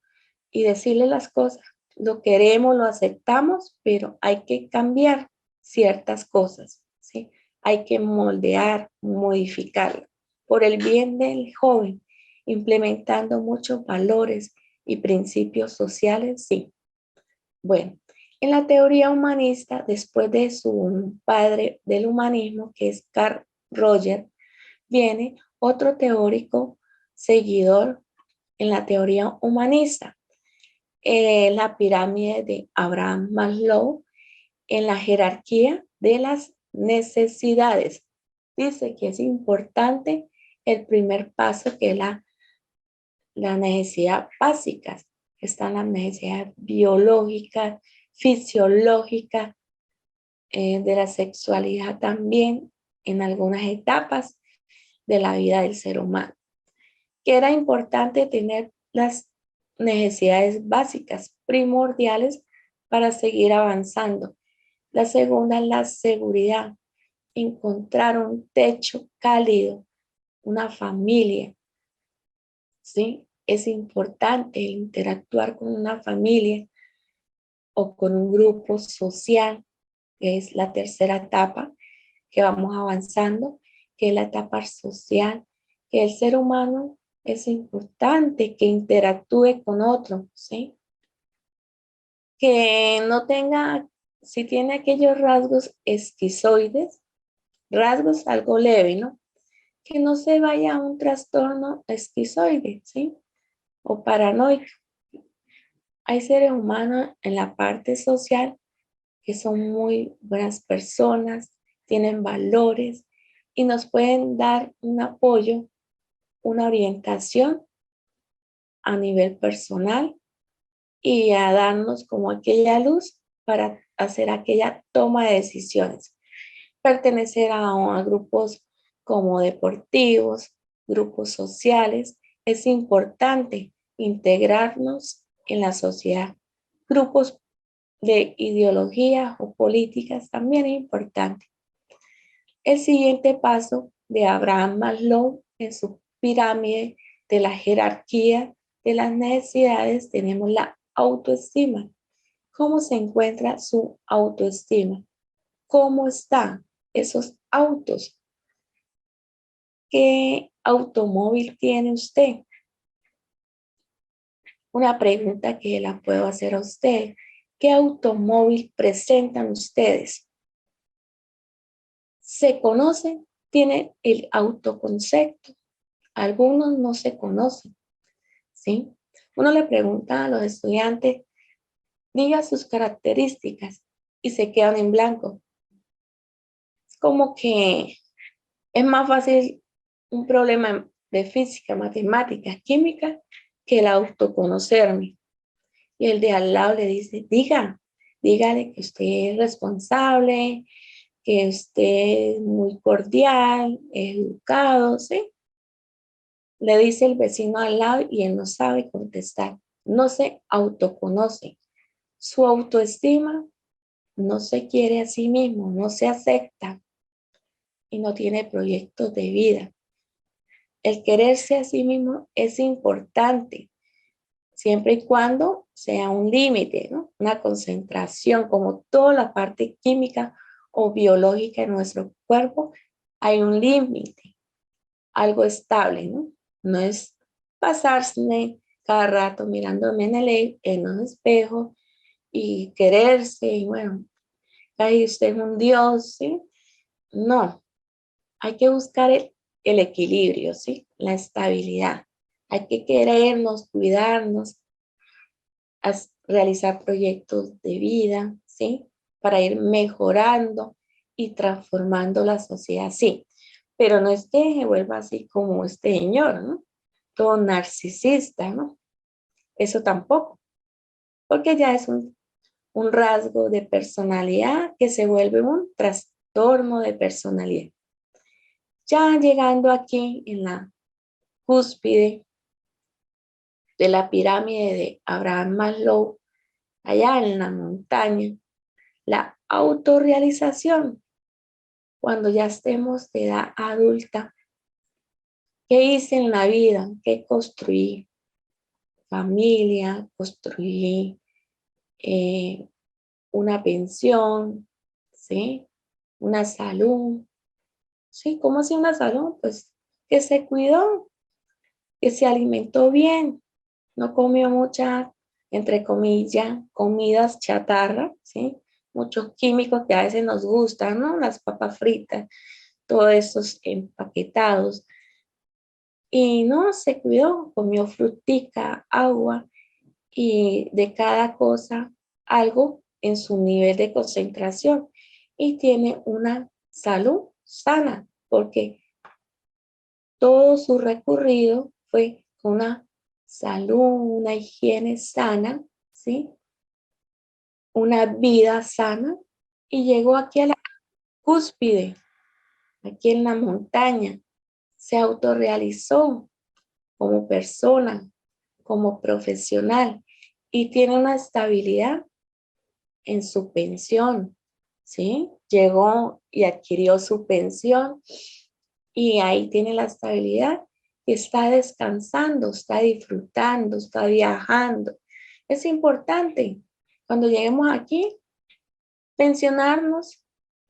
y decirle las cosas. Lo queremos, lo aceptamos, pero hay que cambiar ciertas cosas, ¿sí? Hay que moldear, modificarlo por el bien del joven, implementando muchos valores y principios sociales, sí. Bueno, en la teoría humanista, después de su padre del humanismo, que es Carl Rogers, viene otro teórico seguidor en la teoría humanista, la pirámide de Abraham Maslow en la jerarquía de las necesidades. Dice que es importante el primer paso, que es la necesidad básica. Están las necesidades biológicas, fisiológicas, de la sexualidad también en algunas etapas de la vida del ser humano. Que era importante tener las necesidades básicas, primordiales para seguir avanzando. La segunda es la seguridad, encontrar un techo cálido, una familia, ¿sí? Es importante interactuar con una familia o con un grupo social, que es la tercera etapa que vamos avanzando, que es la etapa social, que el ser humano es importante que interactúe con otros, ¿sí? Que no tenga, si tiene aquellos rasgos esquizoides, rasgos algo leve, ¿no? Que no se vaya a un trastorno esquizoide, ¿sí? O paranoico. Hay seres humanos en la parte social que son muy buenas personas, tienen valores y nos pueden dar un apoyo, una orientación a nivel personal y a darnos como aquella luz para hacer aquella toma de decisiones. Pertenecer a grupos como deportivos, grupos sociales, es importante integrarnos en la sociedad. Grupos de ideologías o políticas también es importante. El siguiente paso de Abraham Maslow en su pirámide de la jerarquía de las necesidades tenemos la autoestima. ¿Cómo se encuentra su autoestima? ¿Cómo están esos autos? ¿Qué automóvil tiene usted? Una pregunta que la puedo hacer a usted. ¿Qué automóvil presentan ustedes? ¿Se conocen? ¿Tienen el autoconcepto? Algunos no se conocen, ¿sí? Uno le pregunta a los estudiantes, diga sus características y se quedan en blanco. Es como que es más fácil un problema de física, matemática, química, que el autoconocerme. Y el de al lado le dice, dígale que usted es responsable, que usted es muy cordial, educado, ¿sí? Le dice el vecino al lado y él no sabe contestar. No se autoconoce. Su autoestima no se quiere a sí mismo, no se acepta y no tiene proyectos de vida. El quererse a sí mismo es importante, siempre y cuando sea un límite, ¿no? Una concentración, como toda la parte química o biológica de nuestro cuerpo, hay un límite, algo estable, ¿no? No es pasarse cada rato mirándome en un espejo y quererse, y bueno, ahí usted es un dios, ¿sí? No, hay que buscar el equilibrio, ¿sí? La estabilidad. Hay que querernos, cuidarnos, realizar proyectos de vida, ¿sí? Para ir mejorando y transformando la sociedad, sí. Pero no es que se vuelva así como este señor, ¿no? Todo narcisista, ¿no? Eso tampoco, porque ya es un rasgo de personalidad que se vuelve un trastorno de personalidad. Ya llegando aquí en la cúspide de la pirámide de Abraham Maslow, allá en la montaña, la autorrealización, cuando ya estemos de edad adulta, ¿qué hice en la vida? ¿Qué construí? Familia, construí una pensión, ¿sí? Una salud, ¿sí? ¿Cómo así una salud? Pues que se cuidó, que se alimentó bien, no comió mucha, entre comillas, comidas chatarra, ¿sí? Muchos químicos que a veces nos gustan, ¿no? Las papas fritas, todos esos empaquetados. Y no, se cuidó, comió frutica, agua y de cada cosa algo en su nivel de concentración y tiene una salud sana porque todo su recorrido fue con una salud, una higiene sana, ¿sí? Una vida sana y llegó aquí a la cúspide, aquí en la montaña, se autorrealizó como persona, como profesional y tiene una estabilidad en su pensión, ¿sí? Llegó y adquirió su pensión y ahí tiene la estabilidad y está descansando, está disfrutando, está viajando. Es importante cuando lleguemos aquí pensionarnos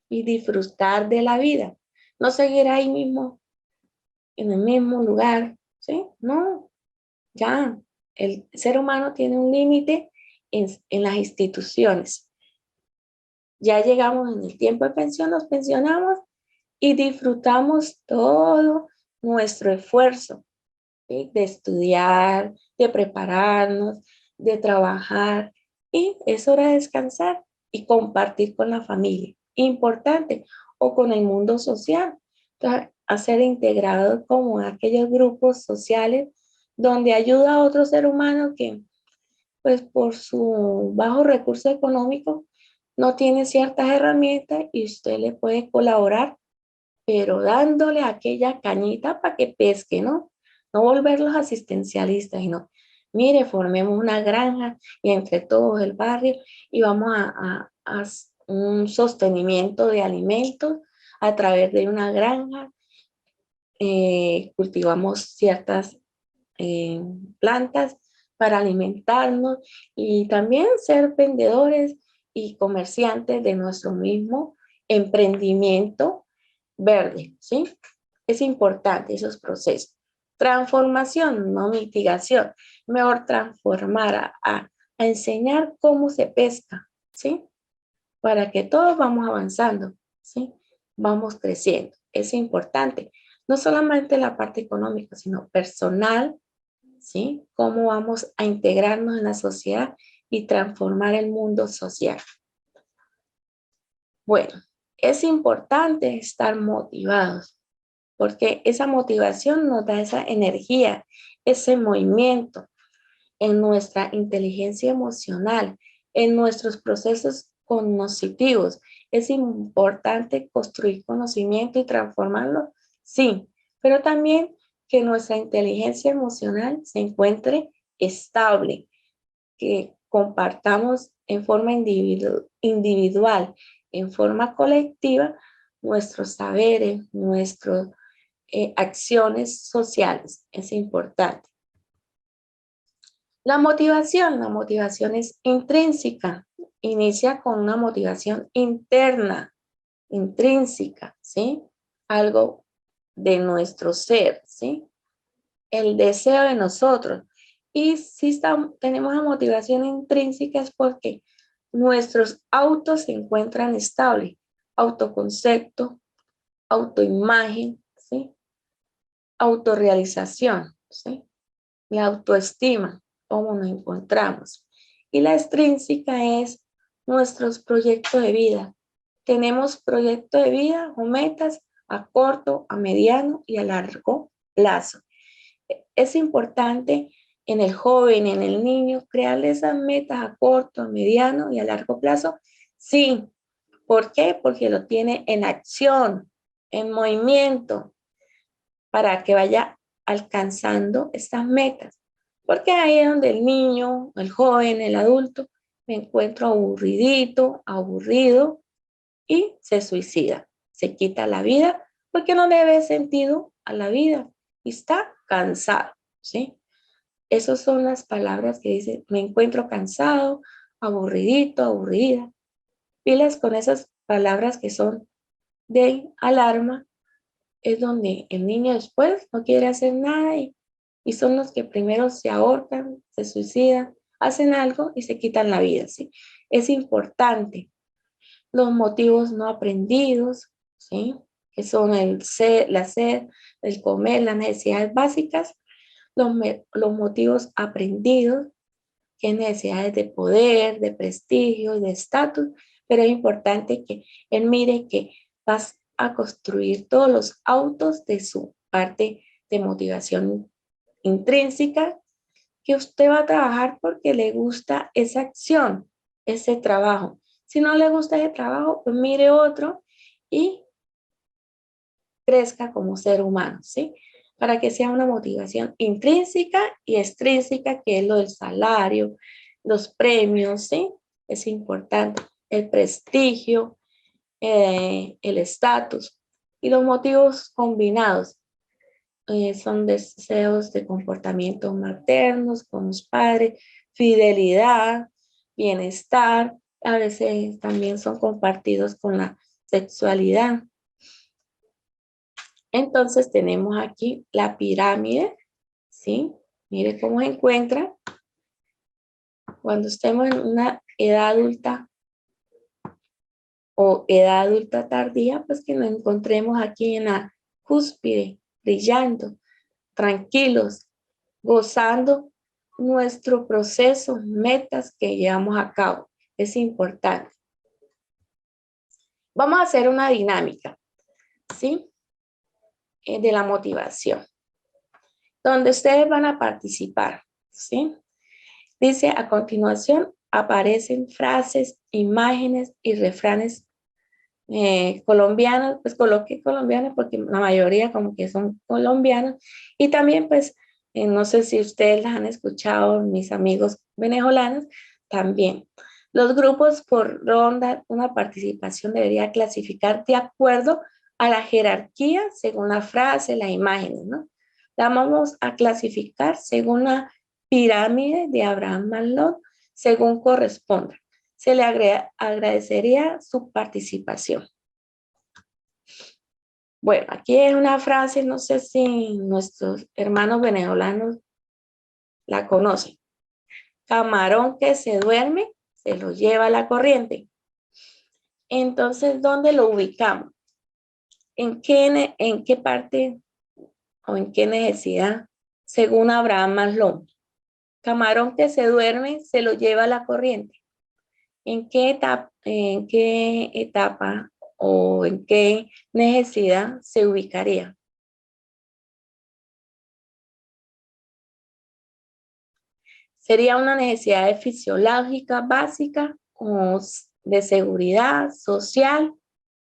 y disfrutar de la vida, no seguir ahí mismo, en el mismo lugar, ¿sí? No, ya, el ser humano tiene un límite en las instituciones. Ya llegamos en el tiempo de pensión, nos pensionamos y disfrutamos todo nuestro esfuerzo, ¿sí? De estudiar, de prepararnos, de trabajar y es hora de descansar y compartir con la familia. Importante, o con el mundo social, a ser integrado como aquellos grupos sociales donde ayuda a otro ser humano que pues por su bajo recurso económico no tiene ciertas herramientas y usted le puede colaborar, pero dándole aquella cañita para que pesque, ¿no? No volverlos asistencialistas, sino, mire, formemos una granja y entre todos el barrio y vamos a un sostenimiento de alimentos a través de una granja. Cultivamos ciertas plantas para alimentarnos y también ser vendedores y comerciantes de nuestro mismo emprendimiento verde, ¿sí? Es importante esos procesos. Transformación, no mitigación. Mejor transformar a enseñar cómo se pesca, ¿sí? Para que todos vamos avanzando, ¿sí? Vamos creciendo. Es importante. No solamente la parte económica, sino personal, ¿sí? Cómo vamos a integrarnos en la sociedad y transformar el mundo social. Bueno, es importante estar motivados porque esa motivación nos da esa energía, ese movimiento en nuestra inteligencia emocional, en nuestros procesos cognitivos. Es importante construir conocimiento y transformarlo, sí, pero también que nuestra inteligencia emocional se encuentre estable, que compartamos en forma individual, en forma colectiva, nuestros saberes, nuestras acciones sociales. Es importante. La motivación es intrínseca, inicia con una motivación interna, intrínseca, ¿sí? Algo de nuestro ser, ¿sí? El deseo de nosotros. Y si tenemos una motivación intrínseca es porque nuestros autos se encuentran estables, autoconcepto, autoimagen, ¿sí? Autorrealización, ¿sí? La autoestima, cómo nos encontramos. Y la extrínseca es nuestros proyectos de vida. Tenemos proyectos de vida o metas a corto, a mediano y a largo plazo. Es importante en el joven, en el niño, crearle esas metas a corto, a mediano y a largo plazo. Sí. ¿Por qué? Porque lo tiene en acción, en movimiento, para que vaya alcanzando estas metas. Porque ahí es donde el niño, el joven, el adulto, me encuentro aburridito, aburrido y se suicida. Se quita la vida porque no le ve sentido a la vida y está cansado, ¿sí? Esas son las palabras que dice, me encuentro cansado, aburridito, aburrida. Pilas con esas palabras que son de alarma, es donde el niño después no quiere hacer nada y son los que primero se ahorcan, se suicidan, hacen algo y se quitan la vida, ¿sí? Es importante. Los motivos no aprendidos, ¿sí? Que son el ser, la sed, el comer, las necesidades básicas, los motivos aprendidos, que es necesidades de poder, de prestigio, de estatus, pero es importante que él mire que vas a construir todos los autos de su parte de motivación intrínseca, que usted va a trabajar porque le gusta esa acción, ese trabajo. Si no le gusta ese trabajo, pues mire otro y crezca como ser humano, ¿sí? Para que sea una motivación intrínseca y extrínseca, que es lo del salario, los premios, ¿sí? Es importante, el prestigio, el estatus. Y los motivos combinados son deseos de comportamientos maternos con los padres, fidelidad, bienestar, a veces también son compartidos con la sexualidad. Entonces tenemos aquí la pirámide, ¿sí? Mire cómo se encuentra. Cuando estemos en una edad adulta o edad adulta tardía, pues que nos encontremos aquí en la cúspide, brillando, tranquilos, gozando nuestro proceso, metas que llevamos a cabo. Es importante. Vamos a hacer una dinámica, ¿sí? De la motivación, donde ustedes van a participar, ¿sí? Dice, a continuación aparecen frases, imágenes y refranes colombianos, pues coloqué colombianos porque la mayoría como que son colombianos, y también pues no sé si ustedes las han escuchado, mis amigos venezolanos, también. Los grupos por ronda, una participación debería clasificar de acuerdo a la jerarquía según la frase, las imágenes, ¿no? La vamos a clasificar según la pirámide de Abraham Maslow, según corresponda. Se le agradecería su participación. Bueno, aquí es una frase, no sé si nuestros hermanos venezolanos la conocen. Camarón que se duerme, se lo lleva la corriente. Entonces, ¿dónde lo ubicamos? ¿En qué parte o en qué necesidad? Según Abraham Maslow. Camarón que se duerme se lo lleva la corriente. En qué etapa o en qué necesidad se ubicaría? ¿Sería una necesidad fisiológica básica o de seguridad social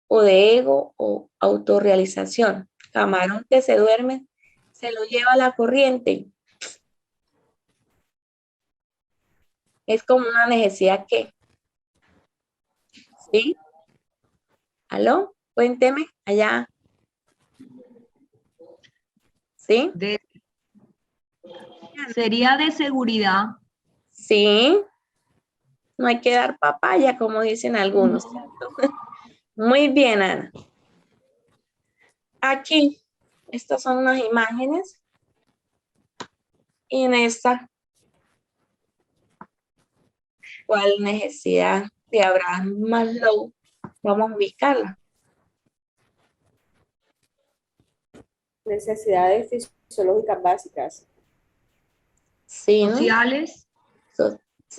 o de ego o autorrealización? Camarón que se duerme se lo lleva la corriente. Es como una necesidad que, ¿sí? ¿Aló? Cuénteme allá. ¿Sí? Sería de seguridad. Sí. No hay que dar papaya, como dicen algunos, ¿cierto? Muy bien, Ana. Aquí, estas son unas imágenes. Y en esta, ¿cuál necesidad de Abraham Maslow? Vamos a ubicarla. Necesidades fisiológicas básicas. Sí, ¿no? Sociales.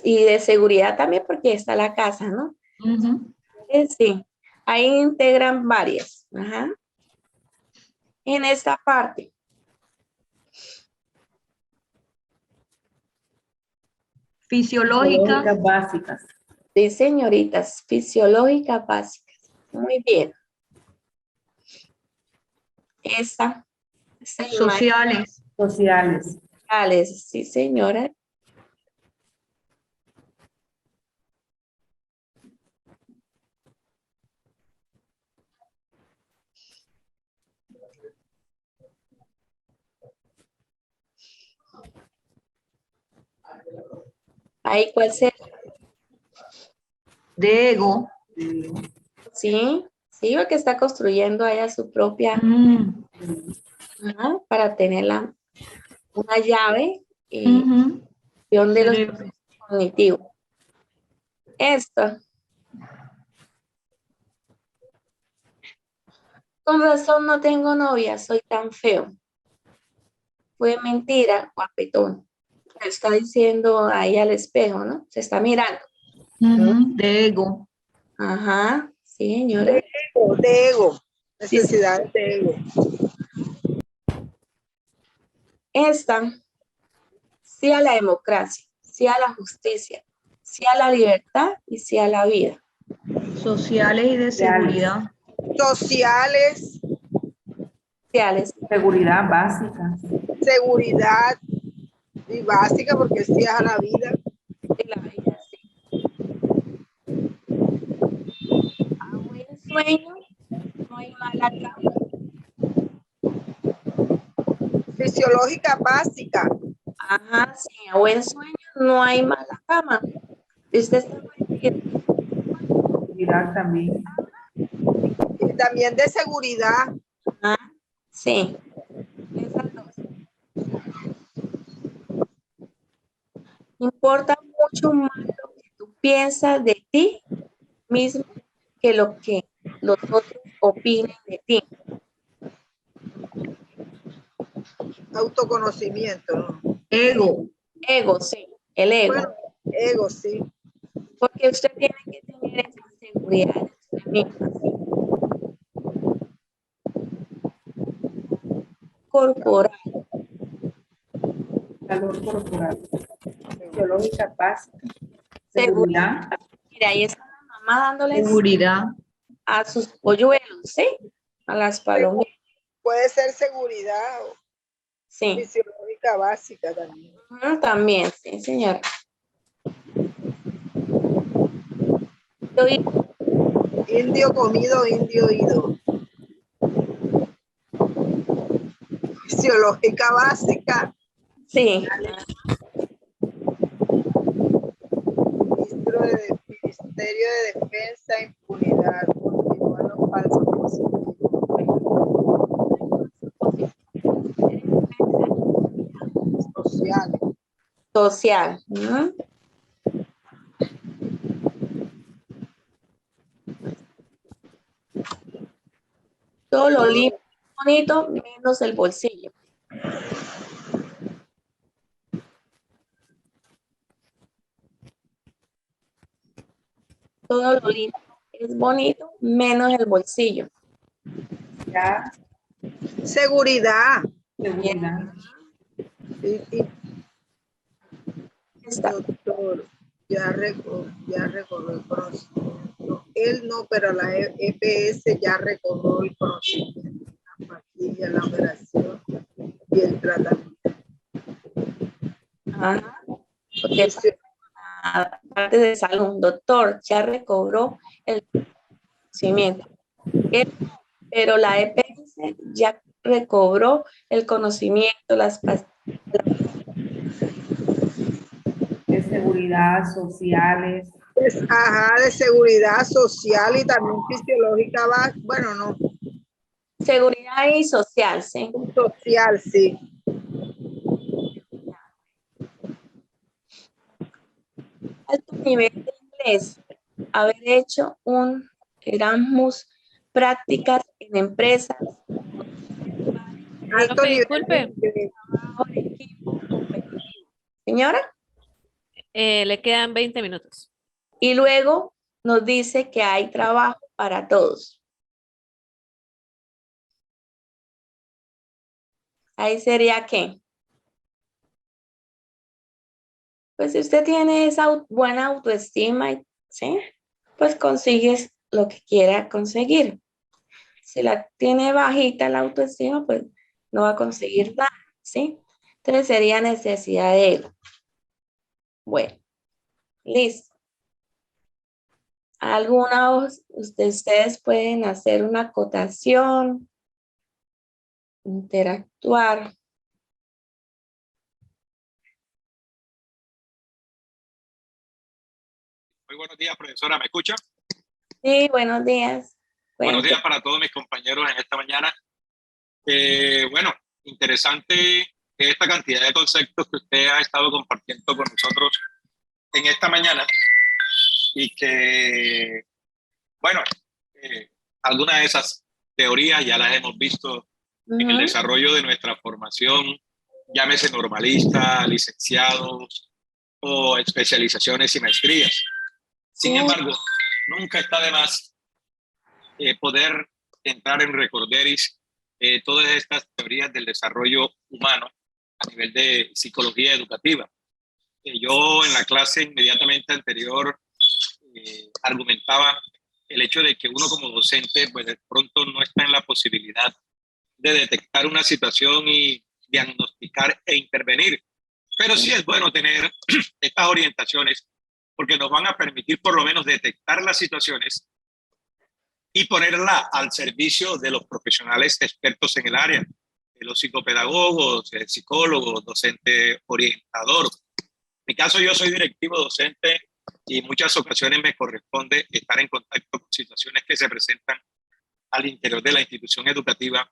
Y de seguridad también, porque está la casa, ¿no? Sí, ahí integran varias. Ajá. En esta parte. Fisiológicas. Básicas. Sí, señoritas, fisiológicas básicas. Muy bien. Esta Sociales. Sociales. imágenes, sí, señora. Ahí, ¿cuál sería? De ego. Sí, sí, porque está construyendo ella su propia, ajá, para tener una llave y de los Cerebro. cognitivos. Esto. Con razón no tengo novia, soy tan feo. Fue mentira, guapetón. Le está diciendo ahí al espejo, ¿no? Se está mirando. De ego. Ajá, sí, señora. De ego. Necesidades de ego. Esta, sí a la democracia, sí a la justicia, sí a la libertad y sí a la vida. Sociales y de seguridad. Sociales, Sociales Seguridad básica. seguridad y básica, porque sí es a la vida. de la vida, sí. A buen sueño no hay mala cama. Fisiológica básica. Ajá, sí, a buen sueño no hay mala cama. Usted está muy Seguridad también. Y también de seguridad. ajá, sí, esas dos. Importa mucho más lo que tú piensas de ti mismo que lo que los otros opinen de ti. Autoconocimiento, ¿no? Ego. Ego, sí, el ego. Bueno, ego, sí. Porque usted tiene que tener esa seguridad de usted misma, ¿sí? Corporal, Calor corporal. Fisiológica básica. seguridad. Seguridad. Mira, ahí está la mamá dándoles Seguridad. a sus polluelos, ¿sí? A las palomitas, Puede ser seguridad o sí. fisiológica básica también. También, sí, señor. Yo Indio comido, indio ido. Fisiológica básica. sí, Ministerio de Defensa, impunidad. Continúan los falsos positivos. Sociales. social. ¿No? Todo lo limpio, bonito, menos el bolsillo. todo lo lindo es bonito, menos el bolsillo. Ya, Seguridad. seguridad. Sí, sí, Está. doctor. Ya recordó el conocimiento. Él no, pero la EPS ya recordó el conocimiento. La pastilla, la operación y el tratamiento. Ajá. Porque Dice, parte de salud, un doctor ya recobró el conocimiento. Pero la EPS ya recobró el conocimiento, las pastillas. De seguridad, sociales. ajá, de seguridad social y también fisiológica, bueno, no, Seguridad y social, ¿sí? social, sí. Alto nivel de inglés, haber hecho un Erasmus, prácticas en empresas, Alto Profe, nivel disculpe, de trabajo en equipo competitivo. Señora, le quedan 20 minutos. y luego nos dice que hay trabajo para todos. Ahí sería que, pues si usted tiene esa buena autoestima, ¿sí? Pues consigues lo que quiera conseguir. Si la tiene bajita la autoestima, pues no va a conseguir nada, ¿sí? Entonces sería necesidad de ego. Bueno, listo. Algunos de ustedes pueden hacer una acotación, interactuar. Muy buenos días, profesora. ¿Me escucha? Sí, buenos días. Buenos Cuente. días para todos mis compañeros en esta mañana. Bueno, interesante esta cantidad de conceptos que usted ha estado compartiendo con nosotros en esta mañana y que, bueno, algunas de esas teorías ya las hemos visto en el desarrollo de nuestra formación, llámese normalista, licenciados o especializaciones y maestrías. Sin embargo, nunca está de más poder entrar en recorderis todas estas teorías del desarrollo humano a nivel de psicología educativa. Yo en la clase inmediatamente anterior argumentaba el hecho de que uno como docente pues de pronto no está en la posibilidad de detectar una situación y diagnosticar e intervenir. Pero sí es bueno tener estas orientaciones porque nos van a permitir por lo menos detectar las situaciones y ponerla al servicio de los profesionales expertos en el área, de los psicopedagogos, psicólogos, docente orientador. En mi caso, yo soy directivo docente y en muchas ocasiones me corresponde estar en contacto con situaciones que se presentan al interior de la institución educativa.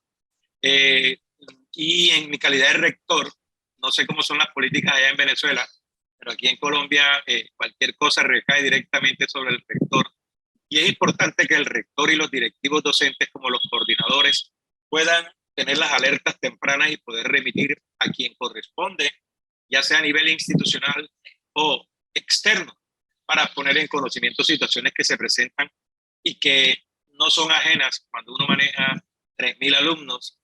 Y en mi calidad de rector, no sé cómo son las políticas allá en Venezuela, pero aquí en Colombia cualquier cosa recae directamente sobre el rector. Y es importante que el rector y los directivos docentes, como los coordinadores, puedan tener las alertas tempranas y poder remitir a quien corresponde, ya sea a nivel institucional o externo, para poner en conocimiento situaciones que se presentan y que no son ajenas cuando uno maneja 3.000 alumnos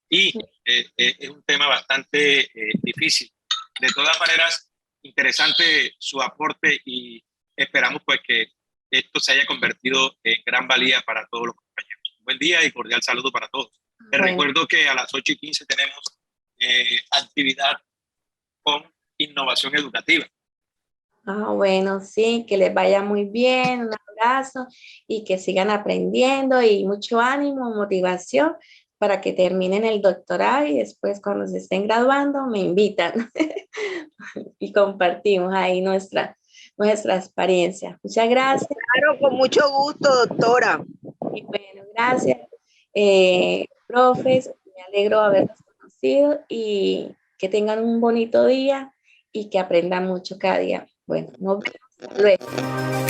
y es un tema bastante difícil. De todas maneras, interesante su aporte y esperamos pues que esto se haya convertido en gran valía para todos los compañeros. Buen día y cordial saludo para todos. Les recuerdo que a las 8:15 tenemos actividad con innovación educativa. Bueno, sí, que les vaya muy bien, un abrazo y que sigan aprendiendo y mucho ánimo, motivación para que terminen el doctorado y después cuando se estén graduando me invitan y compartimos ahí nuestra experiencia. Muchas gracias. Claro, con mucho gusto, doctora. Y bueno, gracias, profes, me alegro haberlos conocido y que tengan un bonito día y que aprendan mucho cada día. Bueno, nos vemos luego.